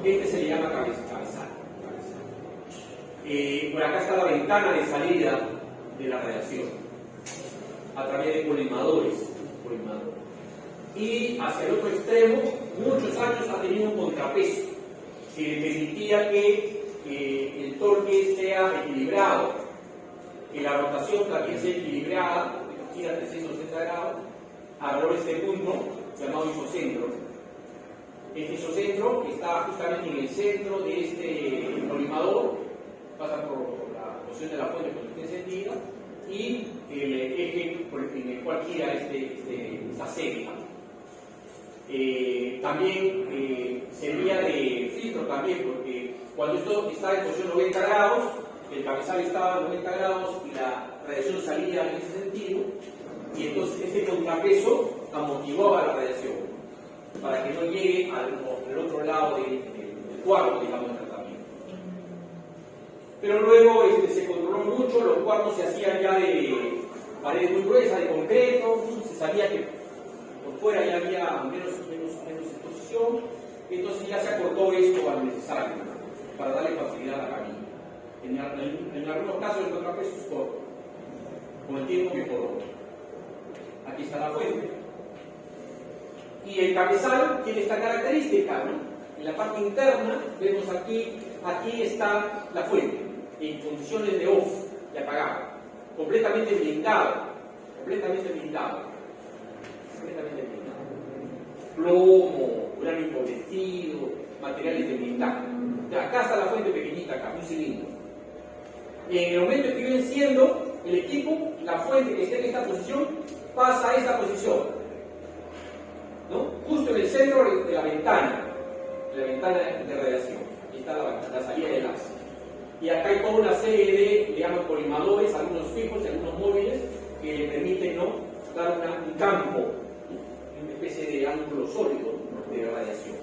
Este se le llama cabezal. Por acá está la ventana de salida de la radiación a través de colimadores. Y hacia el otro extremo, muchos años ha tenido un contrapeso que le permitía que el torque sea equilibrado, que la rotación también sea equilibrada, gira 360 grados, alrededor de este punto llamado isocentro. Este isocentro que está justamente en el centro de este colimador, pasa por la posición de la fuente con potencia encendida y el eje en el cual gira esta serie. También sería de filtro también, porque cuando esto está en posición 90 grados, el cabezal estaba a 90 grados y la radiación salía en ese sentido, y entonces este contrapeso amortiguaba la radiación para que no llegue al otro lado del cuarto, digamos, de tratamiento. Pero luego se controló mucho, los cuartos se hacían ya de paredes muy gruesas, de concreto, se sabía que por fuera ya había menos exposición, entonces ya se acortó esto al necesario para darle facilidad a la cabina. En algunos casos el contrapeso es corto, con el tiempo mejoró. Aquí está la fuente. Y el cabezal tiene esta característica, ¿no? En la parte interna, vemos aquí está la fuente, en condiciones de off, de apagado, completamente blindado. Plomo, uranio empobrecido, materiales de blindaje. Acá está la fuente pequeñita, acá, un cilindro. Y en el momento que yo enciendo el equipo, la fuente que está en esta posición pasa a esta posición, ¿no? Justo en el centro de la ventana de radiación. Aquí está la salida de láser. Y acá hay toda una serie de, digamos, colimadores, algunos fijos y algunos móviles, que le permiten, ¿no?, dar un campo, una especie de ángulo sólido, ¿no?, de radiación.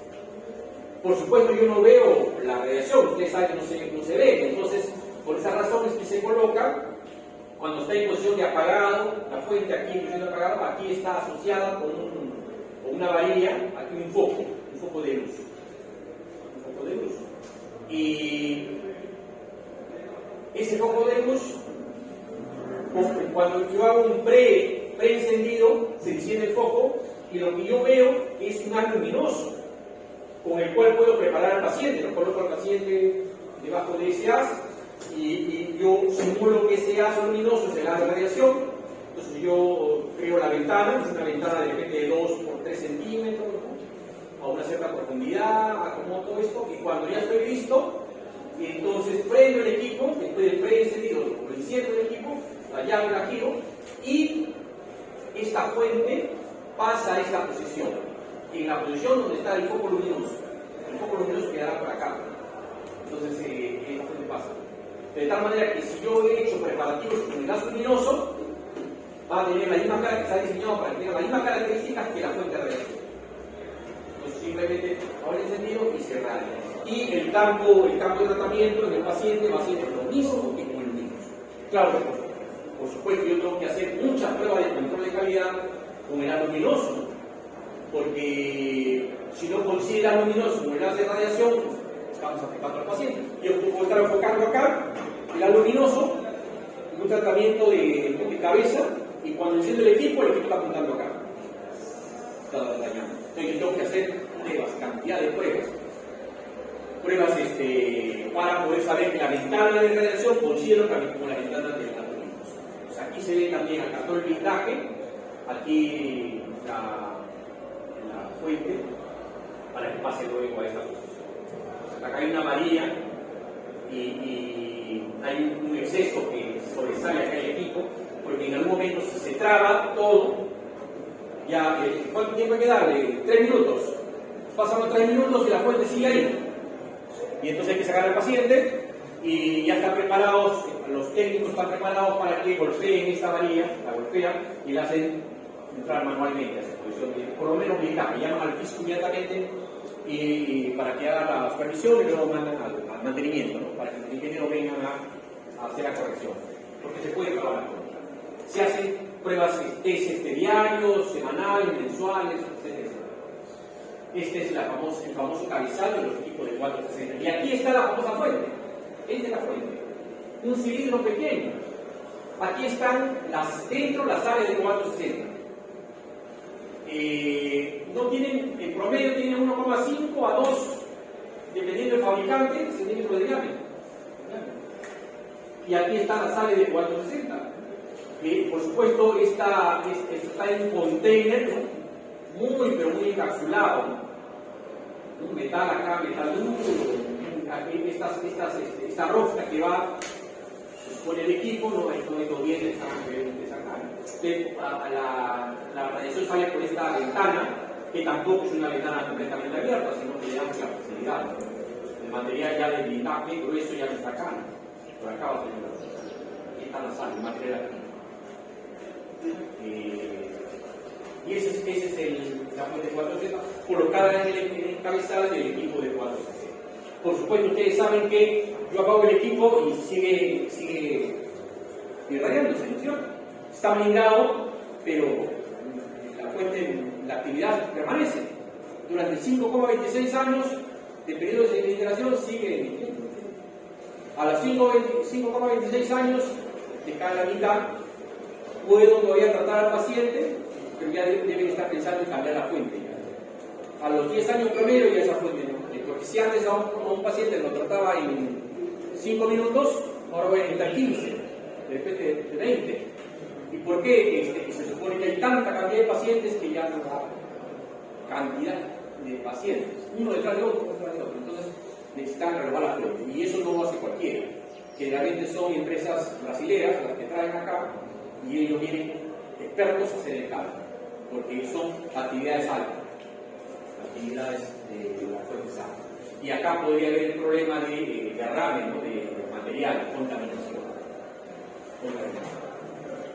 Por supuesto, yo no veo la radiación, ustedes saben que no se ve, entonces, por esa razón es que se coloca, cuando está en posición de apagado, la fuente aquí en posición de apagado, aquí está asociada con una varilla, aquí un foco de luz. Y ese foco de luz Cuando yo hago un pre-encendido, se enciende el foco y lo que yo veo es un haz luminoso con el cual puedo preparar al paciente. Lo coloco al paciente debajo de ese haz y yo simulo que ese haz luminoso es el haz de radiación. Entonces yo creo la ventana, es una ventana de repente de 2 por 3 centímetros, ¿no? A una cierta profundidad, acomodo todo esto, y cuando ya estoy listo, entonces prendo el equipo, después del pre-encendido, lo enciendo el equipo, la llave la giro, y esta fuente pasa a esta posición, en la posición donde está el foco luminoso. El foco luminoso quedará por acá. Entonces, esta fuente pasa. De tal manera que si yo he hecho preparativos con el gas luminoso, va a tener la misma cara que está diseñado para que tenga la misma características que la fuente de radiación. Entonces, simplemente ahora encendido y cerrar. Y el campo de tratamiento en el paciente va a ser lo mismo que con el luminoso. Claro, por supuesto, yo tengo que hacer muchas pruebas de control de calidad con el haz luminoso, porque si no consigue el haz luminoso con el haz de radiación, estamos afectando al paciente. Yo puedo estar enfocando acá el haz luminoso en un tratamiento de cabeza, y cuando enciendo el equipo está apuntando acá. Está dañando. Entonces yo tengo que hacer pruebas, cantidad de pruebas. Pruebas para poder saber que la ventana de radiación coincide también como la ventana del haz luminoso. O sea, aquí se ve también acá todo el blindaje, aquí la fuente, para que pase luego a esta posición. Entonces, acá hay una varilla y hay un exceso que sobresale acá el equipo, porque en algún momento si se traba todo, ya, ¿cuánto tiempo hay que darle? 3 minutos. Pasan los 3 minutos y la fuente sigue ahí. Y entonces hay que sacar al paciente y ya están preparados, los técnicos están preparados para que golpeen esta varilla, la golpean y la hacen entrar manualmente a esa posición, por lo menos blindaje, llaman al físico inmediatamente y para que haga la supervisión y luego mandan al mantenimiento, ¿no? Para que los ingenieros vengan a hacer la corrección, porque se puede probar la fuente. Se hacen pruebas diarios, semanales, mensuales, etc. Este es el famoso cabezal de los equipos de 460. Y aquí está la famosa fuente. Esta es la fuente. Un cilindro pequeño. Aquí están dentro las áreas de 460. No tienen, en promedio tienen 1,5 a 2, dependiendo del fabricante, centímetros de diámetro. Y aquí están las áreas de 460. Por supuesto, está en un container, ¿no? Pero muy encapsulado, ¿no? Un metal acá, metal duro, aquí esta rosca que va, se pone el equipo, ¿no? Estos dientes están acá. La radiación sale por esta ventana, que tampoco es una ventana completamente abierta, sino que le damos la posibilidad, ¿no? El material ya de blindaje grueso ya no está acá, ¿no? Por acá va a salir la rosca. Aquí está la sal, el material aquí. Y ese es la fuente 460 colocada en el cabezal del equipo de 460. Por supuesto, ustedes saben que yo apago el equipo y sigue irradiándose, ¿no es cierto? Está blindado, pero la fuente, la actividad permanece. Durante 5,26 años de periodo de integración sigue emitiendo. A los 5,26 años de cada mitad, puedo todavía tratar al paciente, pero ya deben estar pensando en cambiar la fuente. A los 10 años promedio ya esa fuente, ¿no? Porque si antes a un paciente lo trataba en 5 minutos, ahora voy a necesitar 15, de repente de 20. ¿Y por qué? Se supone que hay tanta cantidad de pacientes que ya no da cantidad de pacientes, uno detrás de otro, entonces necesitan renovar la fuente, y eso no lo hace cualquiera. Generalmente son empresas brasileñas las que traen acá, y ellos vienen expertos a hacer el cambio, porque son actividades altas, actividades de la fuente alta. Y acá podría haber el problema de derrame, ¿no? de material, contaminación.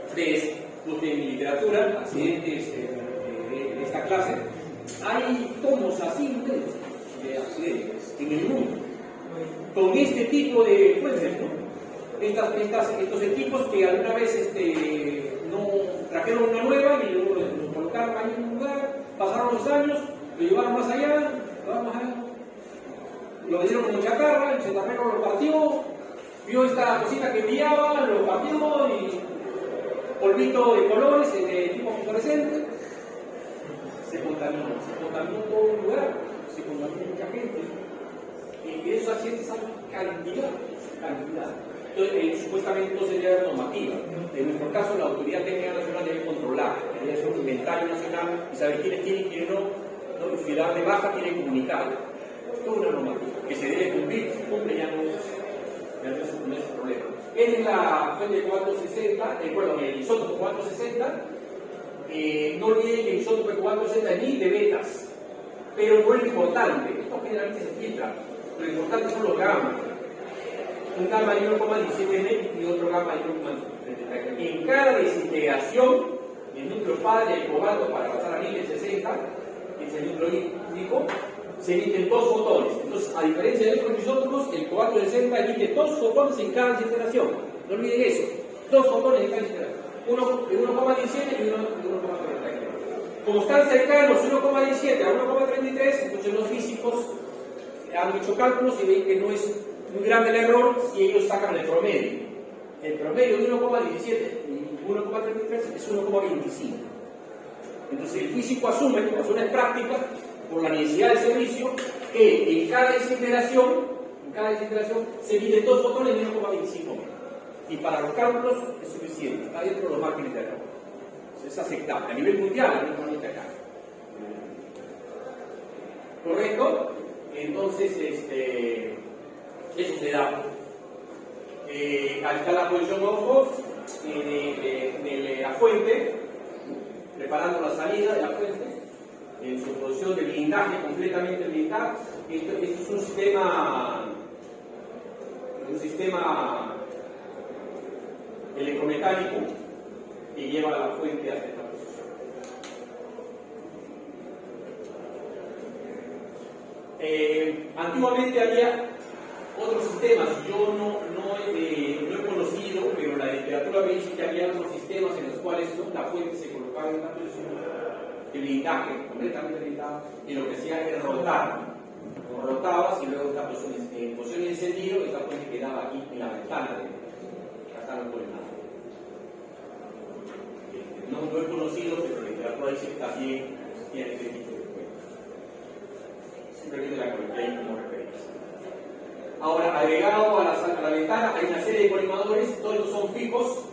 Ustedes busquen en literatura accidentes de esta clase. Hay tomos así de accidentes en el mundo con este tipo de fuentes, ¿no? Estos equipos que alguna vez no trajeron una nueva y luego los colocaron ahí en un lugar, pasaron los años, lo llevaron más allá, lo vendieron como chatarra, el chatarrero lo partió, vio esta cosita que brillaba, lo partió y polvito de colores de tipo fluorescente, se contaminó todo un lugar, se contaminó mucha gente. Y esos accidentes son cantidad. Entonces, supuestamente no sería normativa. En nuestro caso, la Autoridad Técnica Nacional debe controlar, debe hacer un inventario nacional y saber quiénes tienen y quiénes no. Si la de baja tiene que comunicar. Toda una normativa que se debe cumplir, si cumple ya no es problema. Esta es la fuente 460, el isótopo 460. No olviden que el isótopo 460 es 1000 de betas, pero no es importante. Esto generalmente se filtra. Lo importante son los gamas. Un gamma de 1,17 net y otro gamma de 1,33. En cada desintegración, el núcleo padre del cobalto para pasar a 1060, que es el núcleo único, se emiten 2 fotones. Entonces, a diferencia de otros isótopos, el cobalto 60 emite 2 fotones en cada desintegración. No olviden eso. 2 fotones en cada desintegración. Uno de 1,17 y uno de 1,33. Como están cercanos 1,17 a 1,33, entonces los físicos han hecho cálculos y ven que no es muy grande el error si ellos sacan el promedio. El promedio de 1,17 y 1,33 es 1,25. Entonces el físico asume, por razones prácticas, por la necesidad de servicio, que en cada desintegración se miden 2 fotones de 1,25 metros. Y para los cálculos es suficiente, está dentro de los márgenes de error. Es aceptable. A nivel mundial, no acá. ¿Correcto? Entonces, eso se da. Acá está la posición off de la fuente, preparando la salida de la fuente, en su posición de blindaje, completamente blindado. Esto es un sistema electromecánico que lleva la fuente hasta esta posición. Antiguamente había otros sistemas, yo no he conocido, pero la literatura me dice que había otros sistemas en los cuales la fuente se colocaba en una posición de blindaje, completamente blindada, y lo que hacía era rotar. Rotabas y luego esta posición en posición de encendido, esta fuente quedaba aquí en la ventana de acá no puede nada. No lo he conocido, pero la literatura dice que también tiene este tipo de fuentes. Simplemente la coloqué ahí como referencia. Ahora, agregado a la ventana hay una serie de colimadores, todos estos son fijos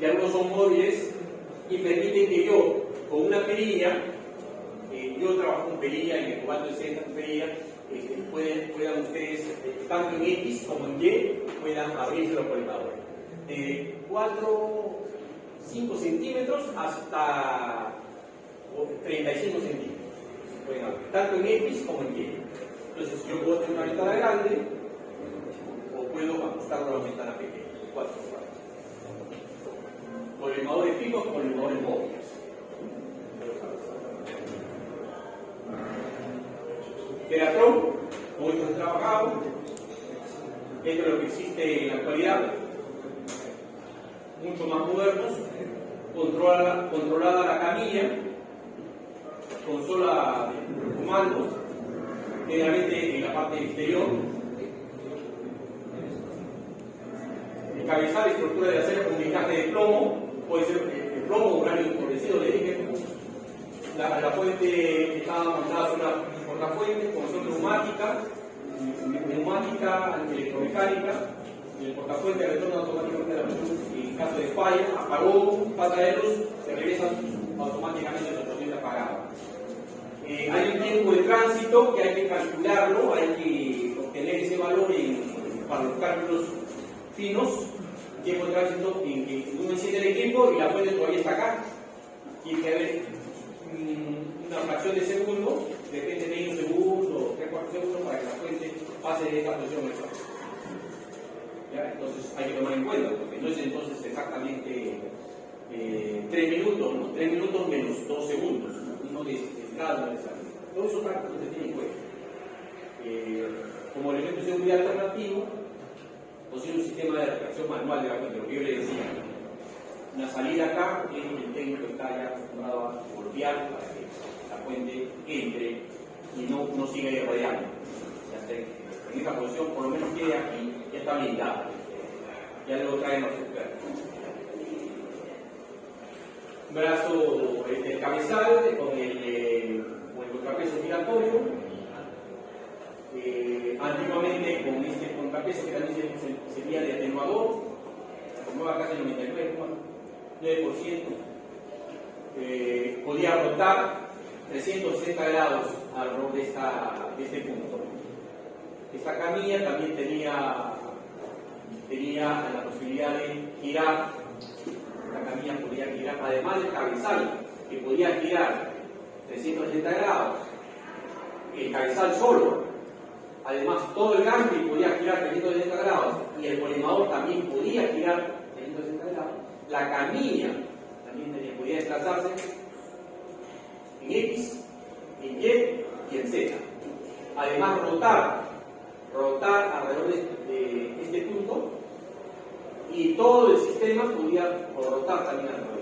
y algunos son móviles y permiten que yo, con una perilla, yo trabajo con perilla y el cobalto de centro con perilla, puedan ustedes, tanto en X como en Y, puedan abrirse los colimadores. De 5 centímetros hasta 35 centímetros. Pueden abrir, tanto en X como en Y. Entonces yo puedo tener una ventana grande o puedo ajustarlo a una ventana pequeña, 4 por 4. Colimadores fijos, colimadores móviles. Teratron, como esto es trabajado, esto es lo que existe en la actualidad, mucho más modernos, controlada la camilla, consola de comandos, generalmente en la parte exterior, el cabezal, estructura de acero con blindaje de plomo, puede ser de plomo o uranio endurecido, le dije. La fuente estaba montada sobre una portafuente, control neumática, electromecánica, y el portafuente retorna automáticamente a la luz. En caso de falla, apagó, falta de luz, se regresa automáticamente a la corriente apagada. Hay un tiempo de tránsito que hay que calcularlo, hay que obtener ese valor para los cálculos finos. Tiempo de tránsito en que uno enciende el equipo y la fuente todavía está acá. Tiene que haber una fracción de segundo, depende de medio segundo o 3-4 segundos para que la fuente pase de esta posición a esta posición. ¿Ya? Entonces hay que tomar en cuenta, porque no es entonces exactamente 3 minutos, ¿no? 3 minutos menos 2 segundos, no de entrada de salida. Todos esos cálculos se tienen en cuenta. Como elemento de seguridad alternativo, posee un sistema de retracción manual de la fuente, lo que yo le decía. Una salida acá, el técnico está ya acostumbrado a golpear para que la fuente entre y no siga irradiando. En esta posición, por lo menos quede aquí, ya está blindada. Ya luego traen los expertos. brazo del cabezal con el contrapeso giratorio. Antiguamente con este contrapeso que también sería de atenuador, atenuaba casi el 99,9%, podía rotar 360 grados alrededor de este punto. Esta camilla también tenía la posibilidad de girar. La camilla podía girar, además del cabezal, que podía girar 360 grados, el cabezal solo. Además, todo el gancho podía girar 360 grados y el colimador también podía girar 360 grados. La camilla también podía desplazarse en X, en Y y en Z. Además, rotar alrededor de este punto y todo el sistema podía rotar también alrededor.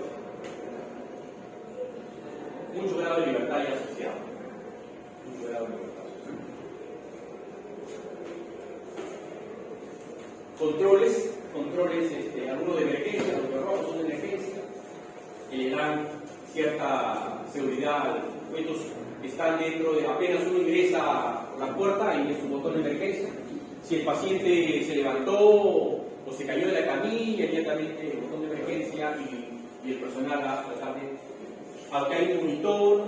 Mucho grado de libertad y asociado. Mucho grado de libertad. Controles, algunos de emergencia, los rojos son de emergencia, que le dan cierta seguridad. Estos están dentro de, apenas uno ingresa por la puerta, ahí es un botón de emergencia. Si el paciente se levantó o se cayó de la camilla, inmediatamente el botón de emergencia y el personal va a tratar de. Acá hay un monitor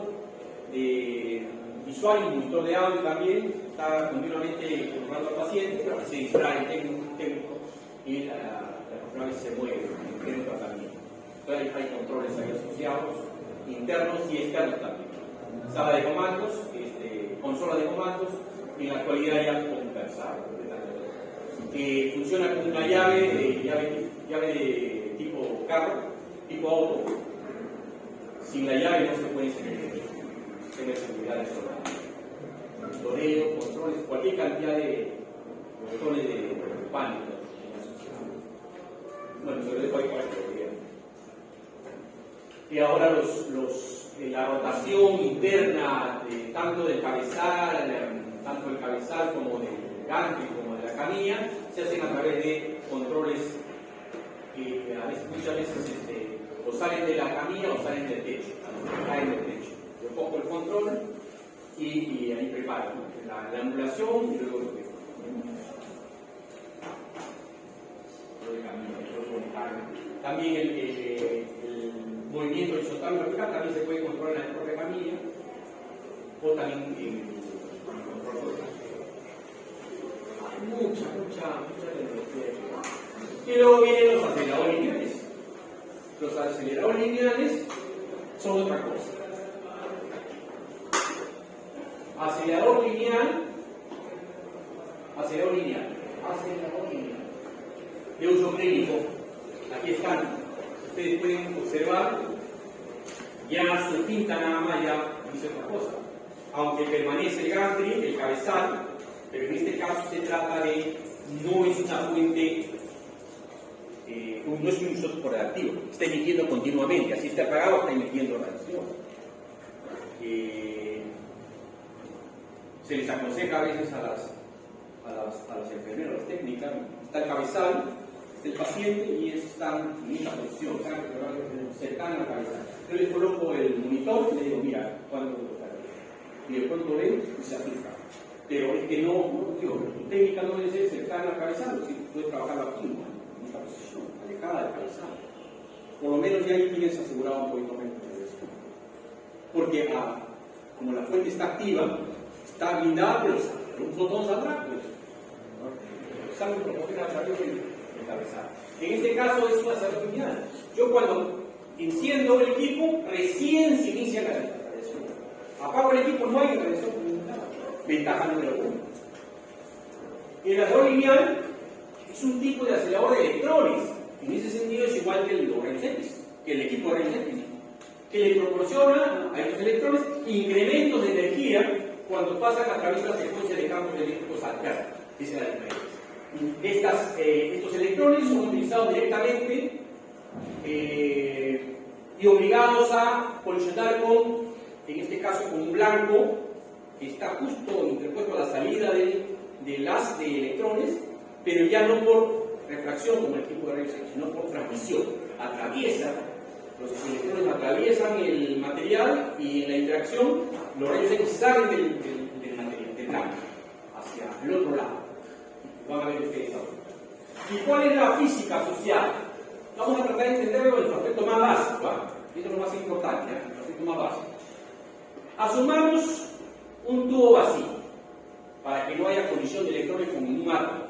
visual y un monitor de audio también, está continuamente controlando al paciente, pero se distrae el técnico y la persona a veces se mueve en el tratamiento. Entonces hay controles ahí asociados, internos y externos también. Sala de comandos, consola de comandos, y en la actualidad ya conversar. Funciona con una llave de tipo carro, tipo auto. Sin la llave no se puede tener seguridad de soldado. Monitoreo, controles, cualquier cantidad de botones de pánico. Bueno, se lo dejo ahí para que lo vean. Y ahora la rotación interna tanto del cabezal como del gancho como de la camilla se hacen a través de controles que muchas veces o salen de la camilla o salen del techo, caen del techo. Yo pongo el control y ahí preparo la angulación y luego lo que también el movimiento horizontal vertical también se puede controlar en la propia camilla o también en el control total. Hay mucha tecnología. Y luego vienen los aceleradores lineales. Los aceleradores lineales son otra cosa. Acelerador lineal de uso clínico. Aquí están. Ustedes pueden observar, ya su tinta nada más ya dice otra cosa. Aunque permanece el gantry, el cabezal, pero en este caso se trata de, no es una fuente, no es un isótopo reactivo, está emitiendo continuamente, así está apagado, está emitiendo radiación. Se les aconseja a veces a las enfermeras, a las técnicas, está el cabezal, está el paciente y están en esta posición, cercana a la cabezal. Yo les coloco el monitor y le digo, mira, ¿cuándo puedo estar ahí? Y de pronto ven y se asusta. Pero es que tu técnica no debe ser cercana al cabezal, si puedes trabajarlo aquí, en esta posición, alejada del cabezal. Por lo menos ya ahí tienes asegurado un poquito menos de eso. Porque como la fuente está activa, está blindada, pero un fotón saldrá, pues. Sale un fotón a través del cabezal. En este caso es una salud final. Yo cuando enciendo el equipo, recién se inicia la radiación. Apago el equipo, no hay radiación. Ventaja número 1. El acelerador lineal es un tipo de acelerador de electrones. En ese sentido es igual que los rayos X, que el equipo de rayos X, que le proporciona a estos electrones incrementos de energía cuando pasan a través de la secuencia de campos eléctricos alternos. Esa es la diferencia. Estos electrones son utilizados directamente y obligados a colisionar en este caso, con un blanco que está justo interpuesto a la salida del haz de electrones, pero ya no por refracción como el tipo de rayos X, sino por transmisión. Atraviesa Los electrones atraviesan el material y en la interacción los rayos X salen del material, del blanco, hacia el otro lado. Van a ver ustedes ahora. ¿Y cuál es la física asociada? Vamos a tratar de entenderlo en el aspecto más básico, ¿va? Esto es lo más importante, ¿eh? El aspecto más básico. Asumamos un tubo vacío, para que no haya colisión de electrones con ningún átomo,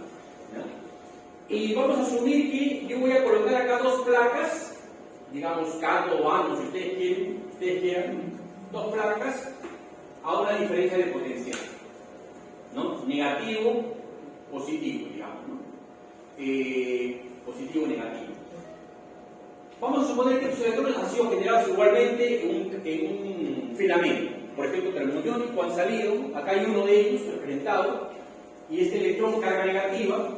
¿ya? Y vamos a asumir que yo voy a colocar acá dos placas, digamos cátodo o ánodo, si ustedes quieran, dos placas a una diferencia de potencial, ¿no? Negativo, positivo, digamos, ¿no? Positivo, negativo. Vamos a suponer que estos electrones han sido generados igualmente en un filamento. Por ejemplo, termodiónico, han salido, acá hay uno de ellos representado, y este electrón carga negativa.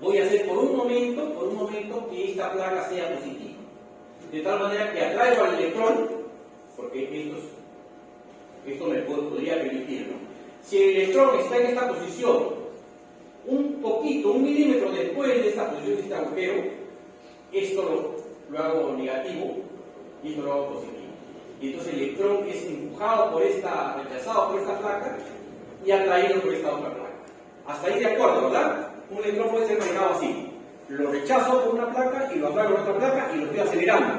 Voy a hacer por un momento que esta placa sea positiva, de tal manera que atraigo al electrón, porque esto me podría permitir, ¿no? Si el electrón está en esta posición, un milímetro después de esta posición, de este agujero, esto lo hago negativo y esto lo hago positivo. Y entonces el electrón es empujado rechazado por esta placa y atraído por esta otra placa. Hasta ahí de acuerdo, ¿verdad? Un electrón puede ser manejado así. Lo rechazo por una placa y lo atraigo por otra placa y lo estoy acelerando.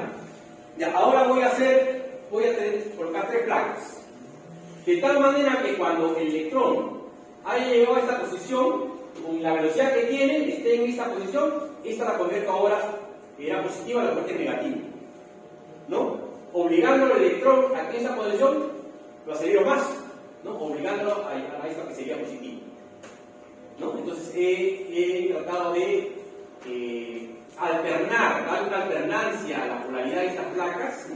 Ya, ahora voy a colocar tres placas. De tal manera que cuando el electrón haya llegado a esta posición, con la velocidad que tiene, esté en esta posición, esta la convierto ahora, era positiva, la convierto en negativa, ¿no? Obligando al electrón a que en esa posición lo acelero más, ¿no? Obligándolo a esta que sería positiva, ¿no? Entonces he tratado de dar una alternancia a la polaridad de estas placas,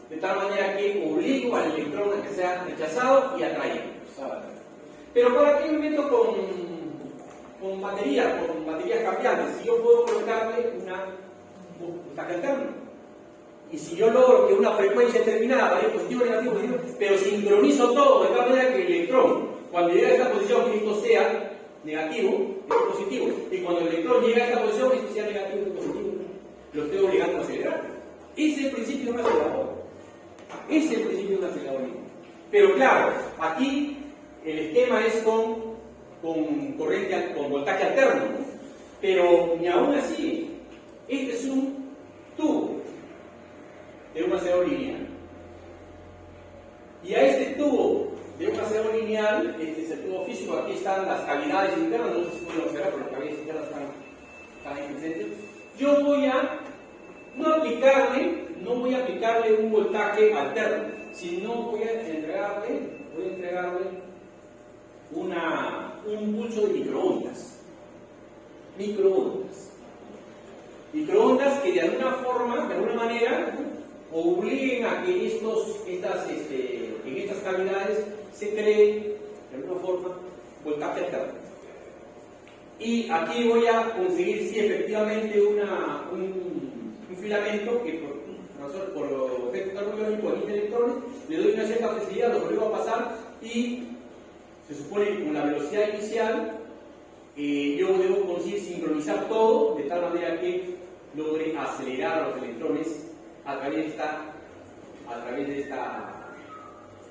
de tal manera que obligo al electrón a que sea rechazado y atraído. Pero ¿para qué me meto con baterías cambiantes? Si yo puedo colocarle una voltaje alterno. Y si yo logro que una frecuencia determinada vaya positivo, negativo, pero sincronizo todo de tal manera que el electrón, cuando llegue a esta posición, esto sea negativo, esto positivo. Y cuando el electrón llega a esta posición, esto sea negativo, esto positivo. Lo estoy obligando a acelerar. Ese es el principio de un acelerador. Ese es el principio de un acelerador. Pero claro, aquí el esquema es con voltaje alterno. Pero ni aún así, este es un tubo de un acelerador lineal. Y a este tubo de un acelerador lineal, este es el tubo físico, aquí están las cavidades internas, no sé si pueden observar, pero las cavidades internas están ahí presentes. Yo voy a no voy a aplicarle un voltaje alterno, sino voy a entregarle un pulso de microondas. Microondas que de alguna manera, obliguen a que en estas cavidades se cree de alguna forma voltaje alterno. Y aquí voy a conseguir si efectivamente un filamento que por efecto termodiónico emite electrones, le doy una cierta facilidad, lo vuelvo a pasar y se supone que con la velocidad inicial yo debo conseguir sincronizar todo de tal manera que logre acelerar a los electrones a través de esta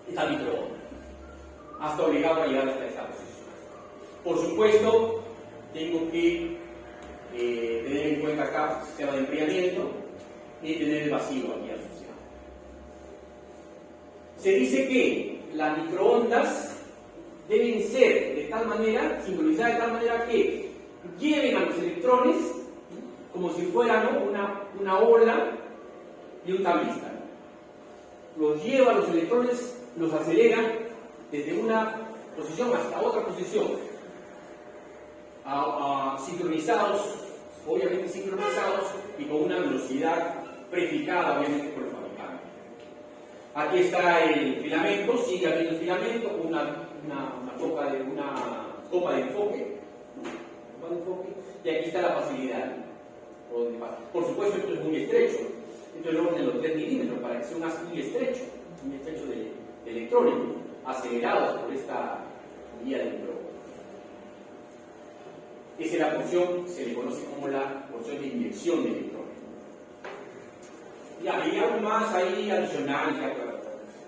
microonda, hasta obligado a llegar hasta esta posición. Por supuesto, tengo que tener en cuenta acá el sistema de enfriamiento y tener el vacío aquí asociado. Se dice que las microondas deben ser de tal manera, sincronizadas de tal manera que lleven a los electrones como si fueran una ola y un tablista. Los lleva a los electrones, los acelera desde una posición hasta otra posición, sincronizados, obviamente sincronizados y con una velocidad prefijada obviamente por el fabricante. Aquí está el filamento, sigue habiendo el filamento con una copa de enfoque, y aquí está la facilidad. Por supuesto, esto es muy estrecho, esto es el orden de los 3 milímetros para que sea muy estrecho de electrones acelerados por esta vía de microondas. Esa es la porción, se le conoce como la porción de inyección de electrones. Ya, y algo más ahí adicional,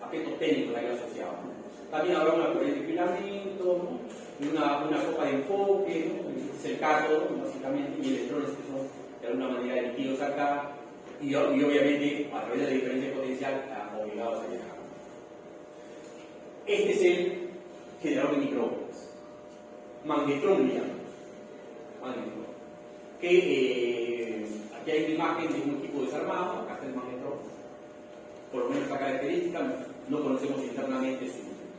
aspectos técnicos ahí asociados. También habrá una corriente de filamento, ¿no? una copa de enfoque, ¿no? Es el cátodo, básicamente, y electrones que son de alguna manera emitidos acá, y obviamente a través de la diferencia potencial obligados a viajar. Este es el generador de microondas, magnetrón, digamos. Magnetrón. Que aquí hay una imagen de un equipo desarmado, acá está el magnetrón. Por lo menos esta característica, no conocemos internamente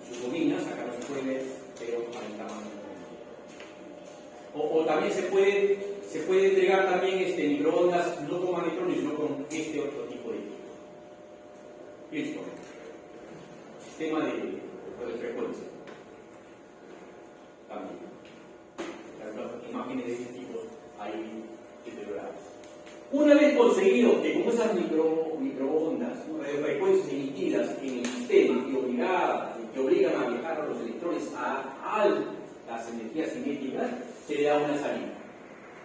sus bobinas, acá no se puede ver, pero ahí está magnetrón. O también se puede entregar también microondas no con magnetrones, sino con este otro tipo de equipo. Listo. Sistema de frecuencia. También. Las imágenes de este tipo ahí deterioradas. Una vez conseguido que como esas microondas, radiofrecuencias emitidas en el sistema que obligan a viajar a los electrones a altas energías cinéticas, se le da una salida.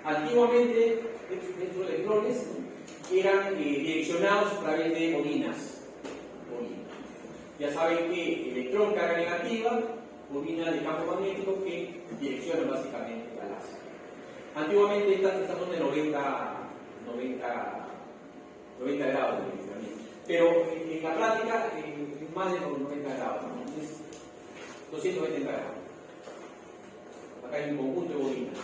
Antiguamente, estos electrones eran direccionados a través de bobinas. Ya saben que electrón carga negativa, bobina de campo magnético que direcciona básicamente al láser. Antiguamente estas son de 90 grados de direccionamiento, pero en la práctica más de 90 grados, ¿no? Es 270 grados. Acá hay un conjunto de bobinas.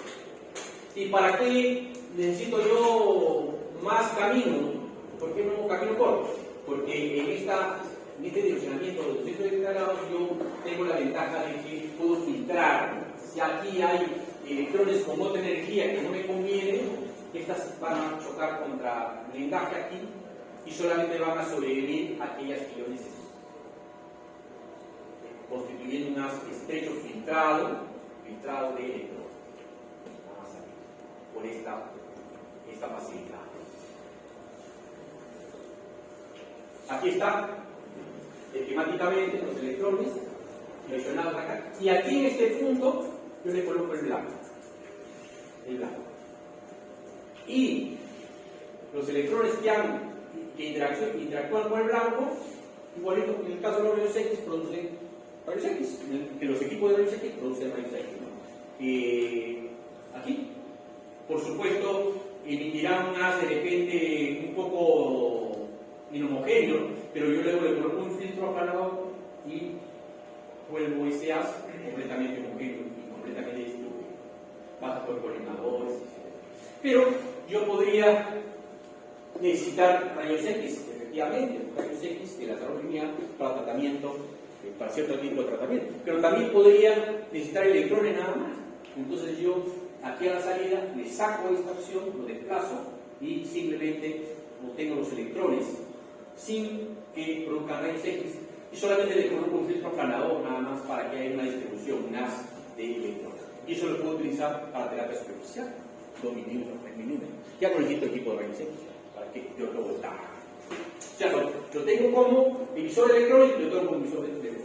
¿Y para qué necesito yo más camino? ¿Por qué no camino corto? Porque en este direccionamiento de 270 grados yo tengo la ventaja de que puedo filtrar. Si aquí hay electrones con otra energía que no me conviene, estas van a chocar contra el encaje aquí y solamente van a sobrevivir aquellas que yo necesito, constituyendo un estrecho filtrado de electrones. Vamos a ver por esta facilidad. Aquí está esquemáticamente los electrones seleccionados acá, y aquí en este punto yo le coloco el blanco. Y los electrones que interactúan con el blanco, igualito en el caso de los rayos X, producen rayos X, que los equipos de rayos X producen rayos X, ¿no? Aquí, por supuesto, emitirán un haz de repente un poco inhomogéneo, pero yo luego le coloco un filtro aplanador y vuelvo ese haz completamente homogéneo y completamente distribuido. Pasa por coordinadores, etc. Pero yo podría necesitar rayos X, efectivamente, rayos X de la salud lineal para tratamiento, para cierto tipo de tratamiento. Pero también podría necesitar electrones nada más. Entonces yo aquí a la salida le saco esta opción, lo desplazo y simplemente obtengo los electrones sin que produzcan rayos X y solamente le coloco un filtro aplanador nada más para que haya una distribución, un haz de electrones. Y eso lo puedo utilizar para terapia superficial, 2 milímetros, 3 milímetros. Ya con el tipo de rayos X, para que yo lo voltaje. O sea, lo tengo como emisor de electrones y lo tengo como emisor de electrones.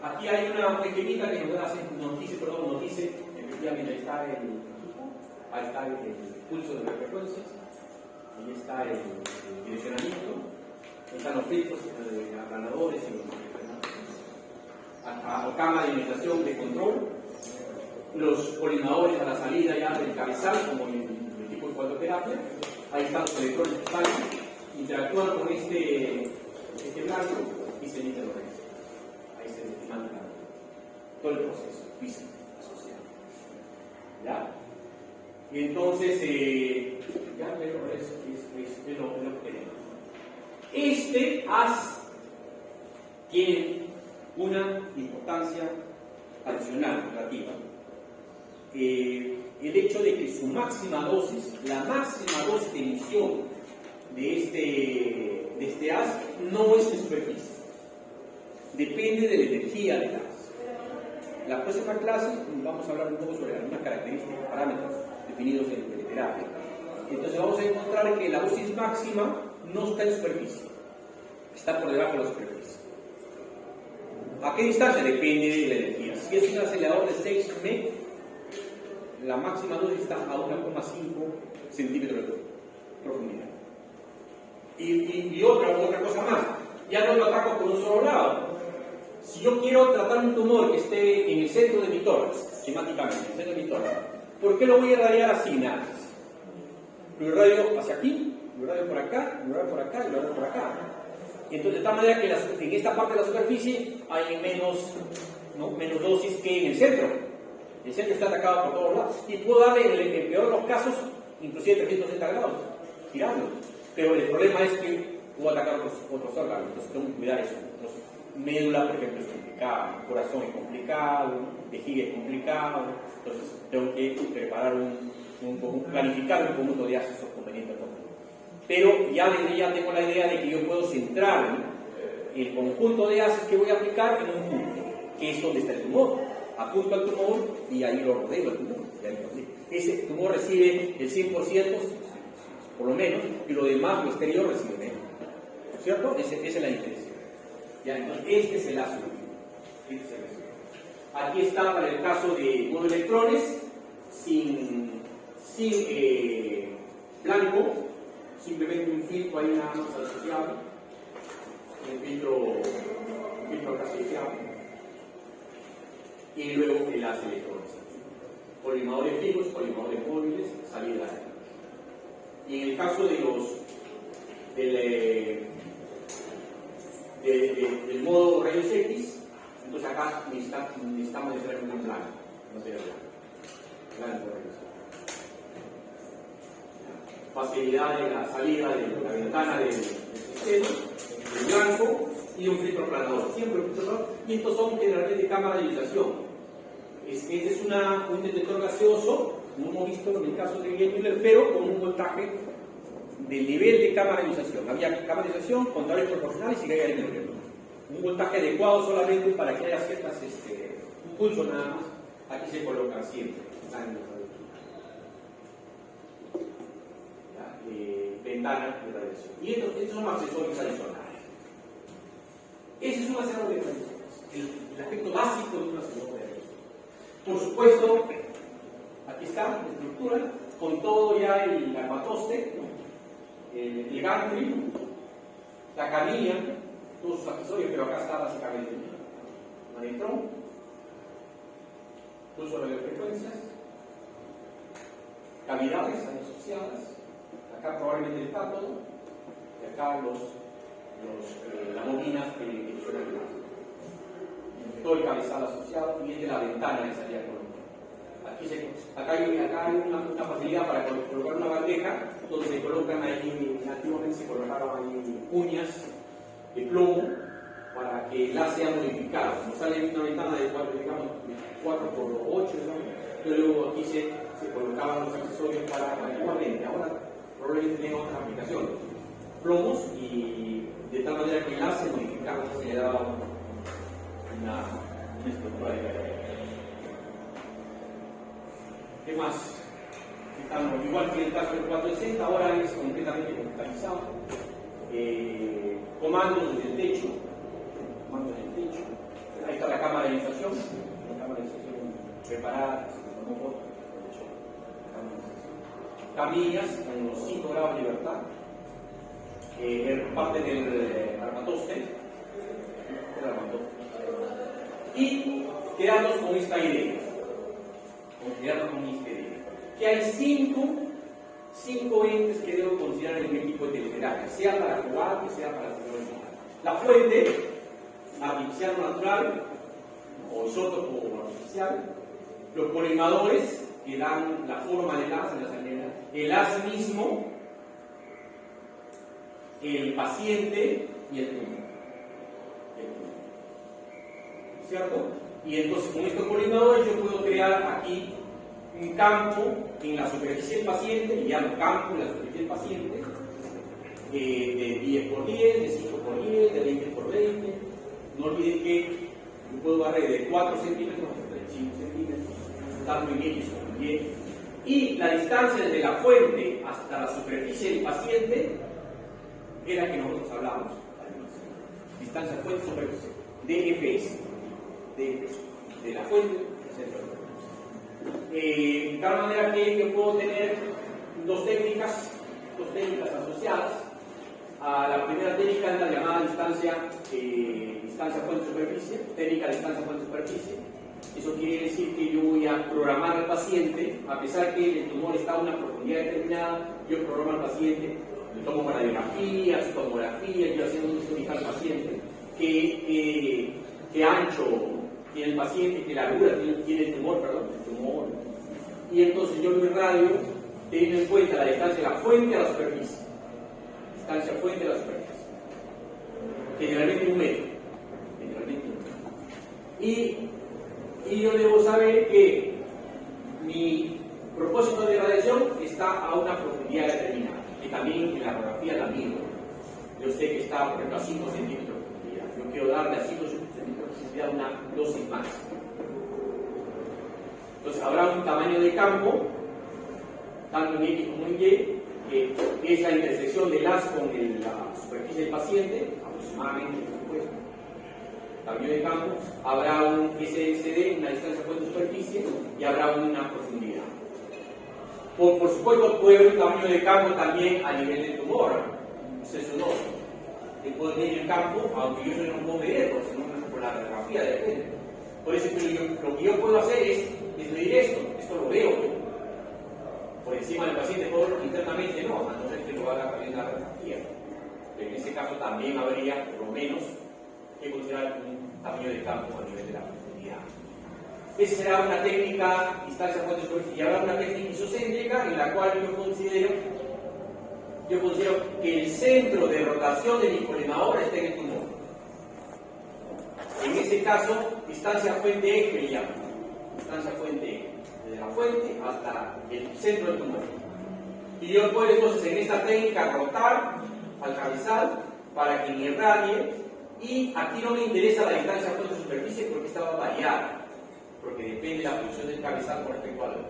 Aquí hay una esquemita que nos dice, efectivamente, ahí está el pulso de las frecuencias, ahí está el direccionamiento, ahí están los filtros, los aplanadores y los cama de alimentación de control, los coordinadores a la salida ya del cabezal, como en el tipo de cuadroterapia. Ahí están los electrones que salen, interactúan con este blanco y se emiten los rayos. Ahí se desmanta todo el proceso físico asociado. ¿Ya? Y entonces, ya es lo que tenemos. Este haz tiene una importancia adicional, relativa. El hecho de que su máxima dosis, la máxima dosis de emisión de este haz, no es en superficie. Depende de la energía del haz. La próxima clase vamos a hablar un poco sobre algunas características, parámetros definidos en teleterapia. Entonces vamos a encontrar que la dosis máxima no está en superficie, está por debajo de la superficie. ¿A qué distancia? Depende de la energía. Si es un acelerador de 6 MeV, la máxima dosis está a 1,5 centímetros de profundidad. Y otra cosa más, ya no lo ataco por un solo lado. Si yo quiero tratar un tumor que esté en el centro de mi tórax, esquemáticamente, en el centro de mi tórax, ¿por qué lo voy a irradiar así nada? Lo irradio hacia aquí, lo irradio por acá, lo irradio por acá y lo irradio por acá. Entonces, de tal manera que en esta parte de la superficie hay menos dosis que en el centro. El centro está atacado por todos lados. Y puedo darle, en el peor de los casos, inclusive 360 grados, girando. Pero el problema es que puedo atacar otros órganos, entonces tengo que cuidar eso. Entonces, médula, por ejemplo, es complicado, corazón es complicado, vejiga es complicado. Entonces, tengo que preparar planificar un conjunto de ácidos convenientes. Pero ya desde ya tengo la idea de que yo puedo centrar el conjunto de ácidos que voy a aplicar en un punto, que es donde está el tumor. Apunto al tumor y ahí lo rodeo el tumor. Ese tumor recibe el 100%, por lo menos, y lo demás, lo exterior, recibe menos. ¿Cierto? Esa es la diferencia. Ya, entonces, este es el ácido. Aquí está para el caso de 9 electrones, sin blanco, simplemente un filtro ahí nada más asociado, un filtro asociado, y luego el haz de electrones. Colimadores fijos, colimadores móviles, salida de. Y en el caso de del modo rayos X, entonces acá necesitamos hacer un blanco, no sería blanco rayos X. Facilidad de la salida de la ventana del sistema, el blanco y un filtro planador. Siempre un filtro planador. Y estos son generalmente cámaras de ionización. Este es un detector gaseoso, como hemos visto en el caso de Müller, pero con un voltaje del nivel de cámara de ionización. Había cámara de ionización, contadores proporcionales y Geiger Müller. Un voltaje adecuado solamente para que haya ciertas, un pulso nada más. Aquí se colocan siempre. Ventanas de radiación. Y estos son accesorios adicionales. Ese es un acelerador de radiación. El aspecto básico de un acelerador de radiación. Por supuesto, aquí está la estructura, con todo ya el armatoste, el gantry, la camilla, todos sus accesorios, pero acá está básicamente un electrón, pulso de radiofrecuencias, cavidades asociadas. Acá probablemente el cátodo, y acá las bobinas que suelen el todo el cabezal asociado, y la ventana que salía con acá hay una facilidad para colocar una bandeja donde se colocan ahí, antiguamente se colocaron ahí uñas de plomo para que el haz sea modificado. Como sale una ventana de 4 por 8, ¿no? Luego aquí se colocaban los accesorios para igualmente. Ahora probablemente tenga otras aplicaciones, plomos, y de tal manera que el haz se modificaba, se le daba una estructura diferente. ¿Qué más? Igual que en el caso del 460, ahora es completamente computarizado. Comandos desde el techo, ahí está la cámara de ionización, preparada, camillas con los 5 grados de libertad, parte del armatoste, y quedarnos con esta idea, que hay 5 entes que debo considerar en mi equipo de teleterapia, sea para jugar, que sea para tecnología. La fuente, artificial o natural, o isótopo artificial, los colimadores, que dan la forma del haz en la salida, el haz mismo, el paciente y el tumor. ¿Cierto? Y entonces con estos colimadores yo puedo crear aquí un campo en la superficie del paciente, y ya un campo en la superficie del paciente, de 10 por 10, de 5 por 10, de 20 por 20. No olviden que yo puedo barrer de 4 centímetros hasta 35 centímetros, tanto en X como en Y. Y la distancia desde la fuente hasta la superficie del paciente es la que nosotros hablamos. Distancia fuente-superficie, DFS. De la fuente, etc. De tal manera que yo puedo tener dos técnicas asociadas. a la primera técnica, es la llamada distancia fuente-superficie, técnica distancia fuente-superficie. Eso quiere decir que yo voy a programar al paciente, a pesar que el tumor está a una profundidad determinada, yo programo al paciente, le tomo radiografías, tomografías, yo haciendo un estudio al paciente, qué ancho tiene el paciente, qué largura tiene el tumor, y entonces yo lo irradio teniendo en cuenta la distancia de la fuente a la superficie. Distancia fuente a la superficie. Generalmente 1 metro. Y yo debo saber que mi propósito de radiación está a una profundidad determinada. Y también en la radiografía la mido. Yo sé que está, por ejemplo, a 5 centímetros de profundidad. Yo quiero darle a 5 centímetros de profundidad una dosis máxima. Entonces habrá un tamaño de campo, tanto en X como en Y, que es la intersección del haz con la superficie del paciente, aproximadamente, por supuesto. Tamaño de campo, habrá un SSD, una distancia fuente-superficie, y habrá una profundidad. Por supuesto, puede haber un tamaño de campo también a nivel del tumor, eso no. Que puedo medir el campo, aunque yo no puedo medir, por la radiografía depende. Por eso lo que yo puedo hacer es medir esto lo veo yo. Por encima del paciente, puedo verlo internamente, no, a no ser que lo haga también la radiografía. Pero en ese caso también habría, por lo menos, que considerar un tamaño de campo a nivel de la profundidad. Esa será una técnica distancia fuente-superficie, y habrá una técnica isocéntrica en la cual yo considero que el centro de rotación de mi colimador esté en el tumor. En ese caso, distancia fuente-eje le llamo. Distancia fuente-eje. Desde la fuente hasta el centro del tumor. Y yo puedo entonces en esta técnica rotar al cabezal para que me irradie, y aquí no me interesa la distancia fuente-superficie porque esta va a variar, porque depende de la posición del cabezal con respecto al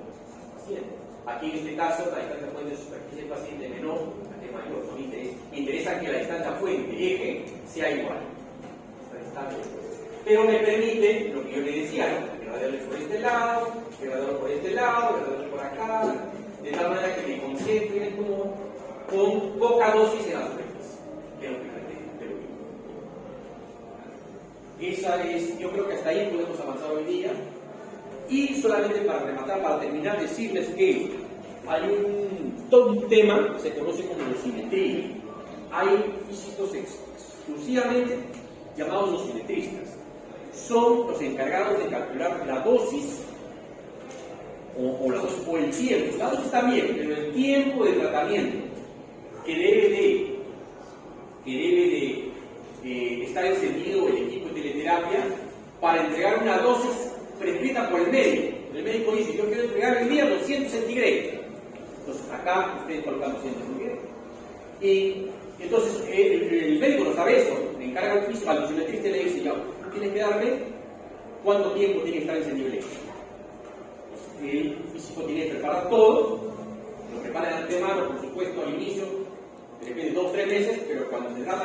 paciente. Aquí en este caso la distancia fuente-superficie del paciente es menor, la que mayor, no me interesa. Me interesa que la distancia fuente-eje sea igual. Pero me permite lo que yo le decía, ¿no? Irradiarle por este lado, irradiarlo por este lado, irradiarlo por acá, de tal manera que me concentre en el tumor con poca dosis en la superficie, que es lo que pretendo. Yo creo que hasta ahí podemos avanzar hoy día. Y solamente para rematar, para terminar, decirles que hay todo un tema que se conoce como dosimetría. Hay físicos exclusivamente llamados dosimetristas. Son los encargados de calcular la dosis o la dosis o el tiempo. La dosis también, pero el tiempo de tratamiento que debe de estar encendido el equipo de teleterapia para entregar una dosis prescrita por el médico. El médico dice: yo quiero entregar el día 200 centígrados. Entonces acá ustedes colocan 200 centígrados. Y entonces el médico no sabe eso, le encarga al físico, al dosimetrista, y le dice: ya, tú tienes que darme cuánto tiempo tiene que estar encendible. El físico tiene que preparar todo, lo prepara de antemano, por supuesto, al inicio, depende de 2 o 3 meses, pero cuando se trata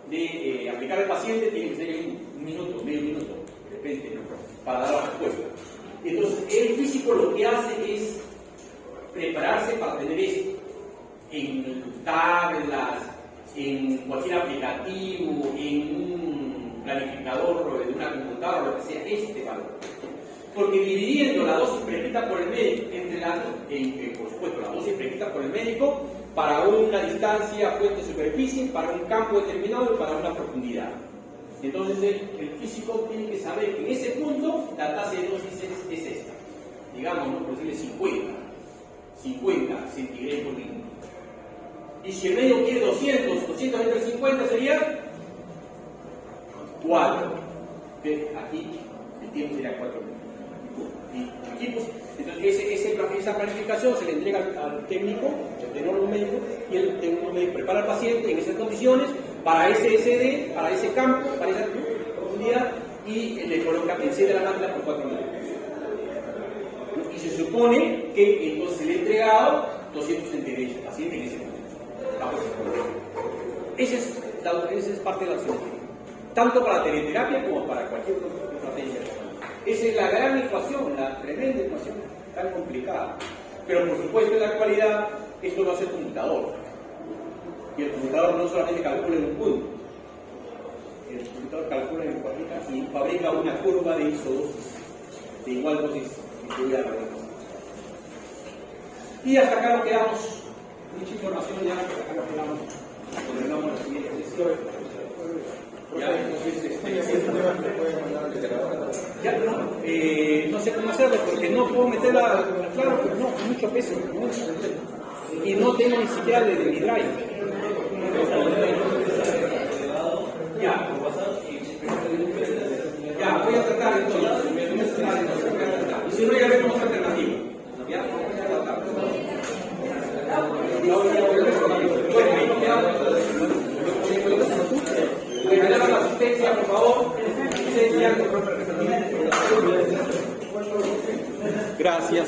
de aplicar al paciente, tiene que ser en 1 minuto, medio minuto, de repente, ¿no? Para dar la respuesta. Entonces, el físico lo que hace es prepararse para tener esto en tablas, en cualquier aplicativo, en un planificador de una computadora, lo que sea, este valor. Porque dividiendo la dosis prescrita por el médico por supuesto, la dosis prescrita por el médico para una distancia fuente-superficie, para un campo determinado y para una profundidad. Entonces el físico tiene que saber que en ese punto la tasa de dosis es esta. Digamos, ¿no? Por decirle 50 centígrados por minuto. Y si el médico quiere 200 entre 50 sería 4. Aquí el tiempo sería 4 minutos. Y aquí, pues, entonces esa planificación se le entrega al técnico, el tecnólogo médico, y el tecnólogo médico prepara al paciente en esas condiciones para ese SD, para ese campo, para esa profundidad, y le coloca, enciende la máquina por 4 minutos. Y se supone que entonces se le ha entregado 200 centígrados al paciente en ese momento. Esa es parte de la acción, tanto para la teleterapia como para cualquier otra técnica. Esa es la gran ecuación, la tremenda ecuación, tan complicada. Pero por supuesto en la actualidad esto lo hace el computador. Y el computador no solamente calcula en un punto, el computador calcula en cuadritas y fabrica una curva de isodosis de igual dosis distribuida a la vuelta. Y hasta acá nos quedamos. Mucha información ya, hasta acá nos quedamos. Continuamos la siguiente sesión. Ya, no sé cómo hacerlo porque no puedo meterla, claro, pero no, mucho peso. ¿No? Y no tengo ni siquiera de mi drive. Ya, voy a tratar entonces. Y si no, ya vemos otra alternativa. Ya, voy a tratar. Me da la asistencia, por favor. Gracias.